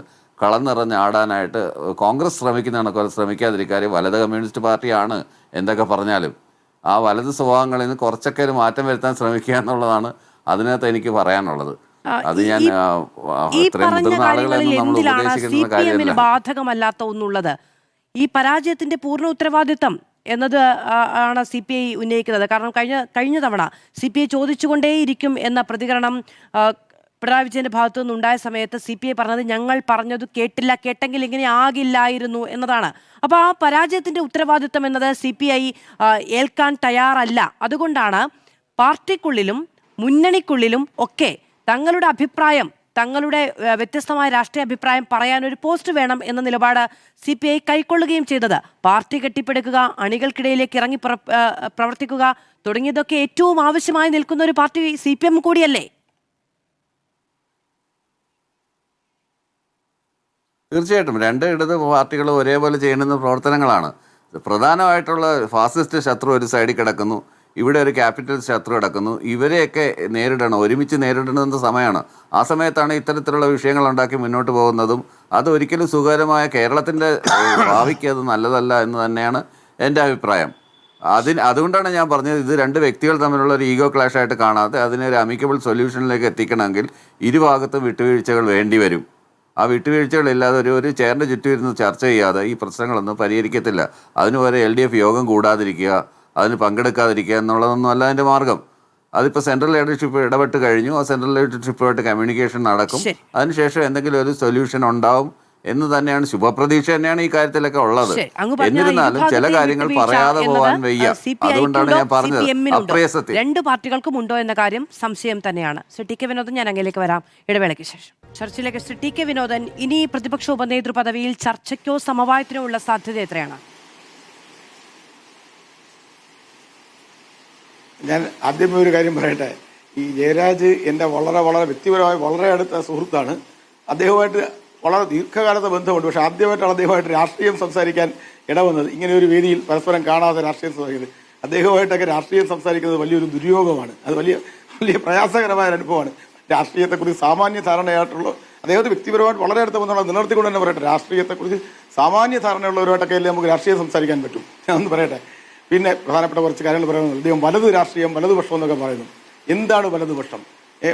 കളം നിറഞ്ഞ് ആടാനായിട്ട് കോൺഗ്രസ് ശ്രമിക്കുന്നതാണ് ശ്രമിക്കാതിരിക്കാതെ വലത് കമ്മ്യൂണിസ്റ്റ് പാർട്ടിയാണ് എന്തൊക്കെ പറഞ്ഞാലും ആ വലത് സ്വഭാവങ്ങളിൽ നിന്ന് കുറച്ചൊക്കെ ഒരു മാറ്റം വരുത്താൻ ശ്രമിക്കുക എന്നുള്ളതാണ് അതിനകത്ത് എനിക്ക് പറയാനുള്ളത്. അത് ഞാൻ ഇത്രയും മുതിർന്ന ആളുകളെന്ന് നമ്മൾ ഉപദേശിക്കുന്ന കാര്യമല്ല. ബാധകമല്ലാത്ത ഒന്നുള്ളത് ഈ പരാജയത്തിന്റെ പൂർണ്ണ ഉത്തരവാദിത്തം എന്നത് ആണ് CPI ഉന്നയിക്കുന്നത്. കാരണം കഴിഞ്ഞ തവണ CPI ചോദിച്ചുകൊണ്ടേയിരിക്കും എന്ന പ്രതികരണം പിണറായി വിജയന്റെ ഭാഗത്തു നിന്നുണ്ടായ സമയത്ത് CPI പറഞ്ഞത് ഞങ്ങൾ പറഞ്ഞത് കേട്ടില്ല, കേട്ടെങ്കിൽ ഇങ്ങനെ ആകില്ലായിരുന്നു എന്നതാണ്. അപ്പോൾ ആ പരാജയത്തിന്റെ ഉത്തരവാദിത്തം എന്നത് CPI ഏൽക്കാൻ തയ്യാറല്ല. അതുകൊണ്ടാണ് പാർട്ടിക്കുള്ളിലും മുന്നണിക്കുള്ളിലും ഒക്കെ തങ്ങളുടെ അഭിപ്രായം, തങ്ങളുടെ വ്യത്യസ്തമായ രാഷ്ട്രീയ അഭിപ്രായം പറയാൻ ഒരു പോസ്റ്റ് വേണം എന്ന നിലപാട് CPI കൈക്കൊള്ളുകയും ചെയ്തത്. പാർട്ടി കെട്ടിപ്പടുക്കുക, അണികൾക്കിടയിലേക്ക് ഇറങ്ങി പ്രവർത്തിക്കുക തുടങ്ങിയതൊക്കെ ഏറ്റവും ആവശ്യമായി നിൽക്കുന്ന ഒരു പാർട്ടി CPM കൂടിയല്ലേ? തീർച്ചയായിട്ടും രണ്ട് ഇടത് പാർട്ടികളും ഒരേപോലെ ചെയ്യുന്ന പ്രവർത്തനങ്ങളാണ്. പ്രധാനമായിട്ടുള്ള ഫാസിസ്റ്റ് ശത്രു ഒരു സൈഡിൽ കിടക്കുന്നു, ഇവിടെ ഒരു ക്യാപിറ്റൽ ശത്രു കിടക്കുന്നു. ഇവരെയൊക്കെ നേരിടണം, ഒരുമിച്ച് നേരിടണമെന്ന സമയമാണ്. ആ സമയത്താണ് ഇത്തരത്തിലുള്ള വിഷയങ്ങൾ ഉണ്ടാക്കി മുന്നോട്ട് പോകുന്നതും അത് ഒരിക്കലും സുഖകരമായ കേരളത്തിൻ്റെ ഭാവിക്ക് അത് നല്ലതല്ല എന്ന് തന്നെയാണ് എൻ്റെ അഭിപ്രായം. അതുകൊണ്ടാണ് ഞാൻ പറഞ്ഞത് ഇത് രണ്ട് വ്യക്തികൾ തമ്മിലുള്ള ഒരു ഈഗോ ക്ലാഷ് ആയിട്ട് കാണാതെ അതിനെ ഒരു അമിക്കബിൾ സൊല്യൂഷനിലേക്ക് എത്തിക്കണമെങ്കിൽ ഇരുഭാഗത്തും വിട്ടുവീഴ്ചകൾ വേണ്ടി വരും. ആ വിട്ടുവീഴ്ചകളില്ലാതെ ഒരു ചെയറിൻ്റെ ചുറ്റും ഇരുന്ന് ചർച്ച ചെയ്യാതെ ഈ പ്രശ്നങ്ങളൊന്നും പരിഹരിക്കത്തില്ല. അതിന് വരെ LDF യോഗം കൂടാതിരിക്കുക, അതിന് പങ്കെടുക്കാതിരിക്കുക എന്നുള്ളതൊന്നും അല്ല അതിൻ്റെ മാർഗം. അതിപ്പോൾ സെൻട്രൽ ലീഡർഷിപ്പ് ഇടപെട്ട് കഴിഞ്ഞു. ആ സെൻട്രൽ ലീഡർഷിപ്പുമായിട്ട് കമ്മ്യൂണിക്കേഷൻ നടക്കും. അതിനുശേഷം എന്തെങ്കിലും ഒരു സൊല്യൂഷൻ ഉണ്ടാവും എന്ന് തന്നെയാണ് ശുഭപ്രതീക്ഷ തന്നെയാണ് ഈ കാര്യത്തിലൊക്കെ ഉള്ളത്. എന്നിരുന്നാലും ചില കാര്യങ്ങൾ പറയാതെ പോകാൻ വയ്യ. അതുകൊണ്ടാണ് ഞാൻ പറഞ്ഞത് അപ്രയസത്തിൽ രണ്ട് പാർട്ടികൾക്കും ഉണ്ടോ എന്ന കാര്യം സംശയം തന്നെയാണ്. TK വിനോദൻ, ഞാൻ അങ്ങയിലേക്ക് വരാം ഇടവേളയ്ക്ക് ശേഷം. ചർച്ചയിലേക്ക് TK വിനോദൻ, ഇനി പ്രതിപക്ഷ ഉപനേതൃ പദവിയിൽ ചർച്ചയ്ക്കോ സമവായത്തിനോ ഉള്ള സാധ്യത എത്രയാണ്? ഞാൻ ആദ്യമേ ഒരു കാര്യം പറയട്ടെ. ഈ ജയരാജ് എൻ്റെ വളരെ വ്യക്തിപരമായി വളരെ അടുത്ത സുഹൃത്താണ്. അദ്ദേഹമായിട്ട് വളരെ ദീർഘകാലത്തെ ബന്ധമുണ്ട്. പക്ഷേ ആദ്യമായിട്ടാണ് അദ്ദേഹമായിട്ട് രാഷ്ട്രീയം സംസാരിക്കാൻ ഇടവന്നത്. ഇങ്ങനെ ഒരു വേദിയിൽ പരസ്പരം കാണാതെ രാഷ്ട്രീയം സംസാരിക്കുന്നത്, അദ്ദേഹമായിട്ടൊക്കെ രാഷ്ട്രീയം സംസാരിക്കുന്നത് വലിയൊരു ദുര്യോഗമാണ്. അത് വലിയ പ്രയാസകരമായ ഒരു അനുഭവമാണ്. രാഷ്ട്രീയത്തെക്കുറിച്ച് സാമാന്യ ധാരണയായിട്ടുള്ള അദ്ദേഹത്തെ വ്യക്തിപരമായിട്ട് വളരെ അടുത്ത ബന്ധമുള്ള നിലനിർത്തിക്കൊണ്ട് തന്നെ പറയട്ടെ, രാഷ്ട്രീയത്തെക്കുറിച്ച് സാമാന്യ ധാരണയുള്ളവരുമായിട്ടൊക്കെ അല്ലേ നമുക്ക് രാഷ്ട്രീയം സംസാരിക്കാൻ പറ്റും. ഞാൻ ഒന്ന് പറയട്ടെ. പിന്നെ പ്രധാനപ്പെട്ട കുറച്ച് കാര്യങ്ങൾ പറയുന്നത്, അദ്ദേഹം വലതു രാഷ്ട്രീയം, വലതുപക്ഷം എന്നൊക്കെ പറയുന്നു. എന്താണ് വലതുപക്ഷം?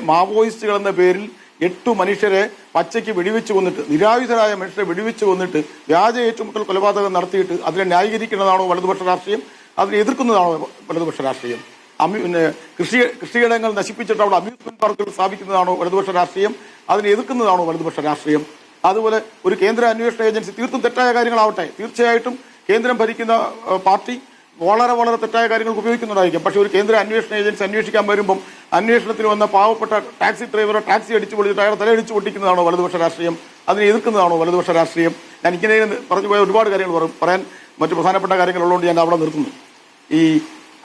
മാവോയിസ്റ്റുകൾ എന്ന പേരിൽ 8 മനുഷ്യരെ പച്ചയ്ക്ക് വെടിവെച്ച് കൊന്നിട്ട്, നിരായുധരായ മനുഷ്യരെ വെടിവെച്ച് കൊന്നിട്ട് വ്യാജ ഏറ്റുമുട്ടൽ കൊലപാതകം നടത്തിയിട്ട് അതിനെ ന്യായീകരിക്കുന്നതാണോ വലതുപക്ഷ രാഷ്ട്രീയം? അതിനെ എതിർക്കുന്നതാണോ വലതുപക്ഷ രാഷ്ട്രീയം? പിന്നെ കൃഷിയിടങ്ങൾ നശിപ്പിച്ചിട്ട് അവിടെ അമ്യൂസ്മെന്റ് പാർക്കുകൾ സ്ഥാപിക്കുന്നതാണോ വലതുപക്ഷ രാഷ്ട്രീയം? അതിനെ എതിർക്കുന്നതാണോ വലതുപക്ഷ രാഷ്ട്രീയം? അതുപോലെ ഒരു കേന്ദ്ര അന്വേഷണ ഏജൻസി, തീർത്തും തെറ്റായ കാര്യങ്ങളാവട്ടെ, തീർച്ചയായിട്ടും കേന്ദ്രം ഭരിക്കുന്ന പാർട്ടി വളരെ തെറ്റായ കാര്യങ്ങൾക്ക് ഉപയോഗിക്കുന്നുണ്ടായിരിക്കും. പക്ഷേ ഒരു കേന്ദ്ര അന്വേഷണ ഏജൻസി അന്വേഷിക്കാൻ വരുമ്പം അന്വേഷണത്തിൽ വന്ന പാവപ്പെട്ട ടാക്സി ഡ്രൈവറെ ടാക്സി അടിച്ചു പൊളിച്ചിട്ട് അയാളെ തലയടിച്ചു പൊട്ടിക്കുന്നതാണോ വലതുപക്ഷ രാഷ്ട്രീയം? അതിനെ എതിർക്കുന്നതാണോ വലതുപക്ഷ രാഷ്ട്രീയം? ഞാൻ ഇങ്ങനെ പറഞ്ഞു പോയ ഒരുപാട് കാര്യങ്ങൾ പറയാൻ മറ്റു പ്രധാനപ്പെട്ട കാര്യങ്ങളുള്ളതുകൊണ്ട് ഞാൻ അവിടെ നിർത്തുന്നു. ഈ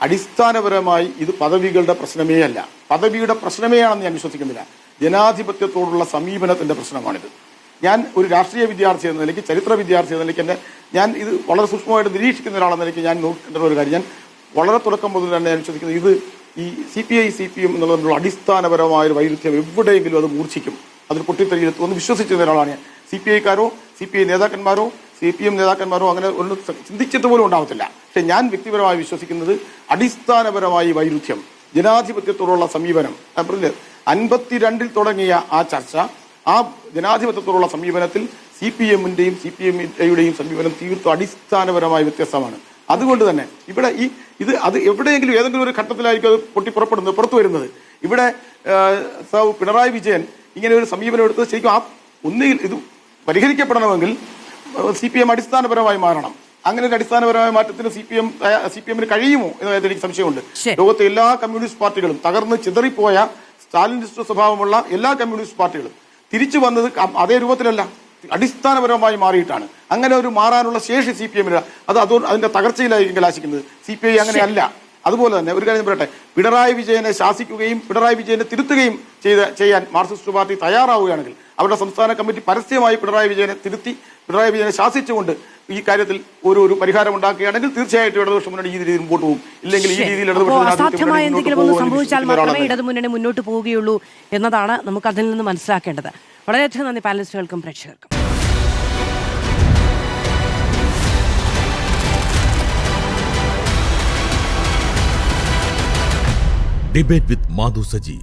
അടിസ്ഥാനപരമായി ഇത് പദവികളുടെ പ്രശ്നമേ അല്ല, പദവിയുടെ പ്രശ്നമേ ആണെന്ന് ഞാൻ വിശ്വസിക്കുന്നില്ല. ജനാധിപത്യത്തോടുള്ള സമീപനത്തിന്റെ പ്രശ്നമാണിത്. ഞാൻ ഒരു രാഷ്ട്രീയ വിദ്യാർത്ഥി എന്ന നിലയ്ക്ക്, ചരിത്ര വിദ്യാർത്ഥി എന്ന നിലയ്ക്ക് ഞാൻ ഇത് വളരെ സൂക്ഷ്മമായിട്ട് നിരീക്ഷിക്കുന്ന ഒരാളെന്ന നിലയ്ക്ക് ഞാൻ നോക്കേണ്ട ഒരു കാര്യം, ഞാൻ വളരെ തുടക്കം മുതൽ തന്നെ ഞാൻ വിശ്വസിക്കുന്നത് ഇത് ഈ CPI CPM എന്നുള്ളതിനുള്ള അടിസ്ഥാനപരമായ ഒരു വൈരുദ്ധ്യം എവിടെയെങ്കിലും അത് മൂർച്ഛിക്കും, അതിൽ പൊട്ടിത്തെറിയെത്തുമെന്ന് വിശ്വസിച്ചിരുന്ന ഒരാളാണ് ഞാൻ. CPI-ക്കാരോ CPI നേതാക്കന്മാരോ CPM നേതാക്കന്മാരോ അങ്ങനെ ഒന്നും ചിന്തിച്ചിട്ട് പോലും ഉണ്ടാവത്തില്ല. പക്ഷെ ഞാൻ വ്യക്തിപരമായി വിശ്വസിക്കുന്നത് അടിസ്ഥാനപരമായി വൈരുദ്ധ്യം, ജനാധിപത്യത്തോടുള്ള സമീപനം, 52 തുടങ്ങിയ ആ ചർച്ച, ആ ജനാധിപത്യത്തോടുള്ള സമീപനത്തിൽ CPM-ന്റെയും CPM-യുടെയും സമീപനം തീർത്തും അടിസ്ഥാനപരമായി വ്യത്യസ്തമാണ്. അതുകൊണ്ട് തന്നെ ഇവിടെ അത് എവിടെയെങ്കിലും ഏതെങ്കിലും ഒരു ഘട്ടത്തിലായിരിക്കും അത് പൊട്ടിപ്പുറപ്പെടുന്നത്, പുറത്തു വരുന്നത്. ഇവിടെ പിണറായി വിജയൻ ഇങ്ങനെ ഒരു സമീപനം എടുത്തത് ശരിക്കും ഒന്നുകിൽ ഇത് പരിഹരിക്കപ്പെടണമെങ്കിൽ CPM അടിസ്ഥാനപരമായി മാറണം. അങ്ങനെ ഒരു അടിസ്ഥാനപരമായ മാറ്റത്തിന് CPM-ന് കഴിയുമോ എന്നതിൽ എനിക്ക് സംശയമുണ്ട്. ലോകത്തെ എല്ലാ കമ്മ്യൂണിസ്റ്റ് പാർട്ടികളും, തകർന്ന് ചിതറിപ്പോയ സ്റ്റാലിനിസ്റ്റ് സ്വഭാവമുള്ള എല്ലാ കമ്മ്യൂണിസ്റ്റ് പാർട്ടികളും തിരിച്ചു വന്നത് അതേ രൂപത്തിലല്ല, അടിസ്ഥാനപരമായി മാറിയിട്ടാണ്. അങ്ങനെ ഒരു മാറാനുള്ള ശേഷി CPM-ന് അതിന്റെ തകർച്ചയിലായിരിക്കും കലാശിക്കുന്നത്. CPI അങ്ങനെയല്ല. അതുപോലെ തന്നെ ഒരു കാര്യം പറയട്ടെ, പിണറായി വിജയനെ ശാസിക്കുകയും പിണറായി വിജയനെ തിരുത്തുകയും ചെയ്യാൻ മാർക്സിസ്റ്റ് പാർട്ടി തയ്യാറാവുകയാണെങ്കിൽ, അവരുടെ സംസ്ഥാന കമ്മിറ്റി പരസ്യമായി പിണറായി വിജയനെ തിരുത്തി പിണറായി വിജയനെ ശാസിച്ചുകൊണ്ട് ഈ കാര്യത്തിൽ ഒരു പരിഹാരം ഉണ്ടാക്കുകയാണെങ്കിൽ തീർച്ചയായിട്ടും ഇടതുപക്ഷ മുന്നണി ഈ രീതിയിൽ മുമ്പോട്ട് പോകും. ഇല്ലെങ്കിൽ ഈ രീതിയിൽ അസാധ്യമായ എന്തെങ്കിലും ഒന്ന് സംഭവിച്ചാൽ മാത്രമേ ഇടതുമുന്നണി മുന്നോട്ട് പോവുകയുള്ളൂ എന്നതാണ് നമുക്ക് അതിൽ നിന്ന് മനസ്സിലാക്കേണ്ടത്. വളരെയധികം നന്ദി പാനലിസ്റ്റുകൾക്കും പ്രേക്ഷകർക്കും. Debate with Madhu Saji.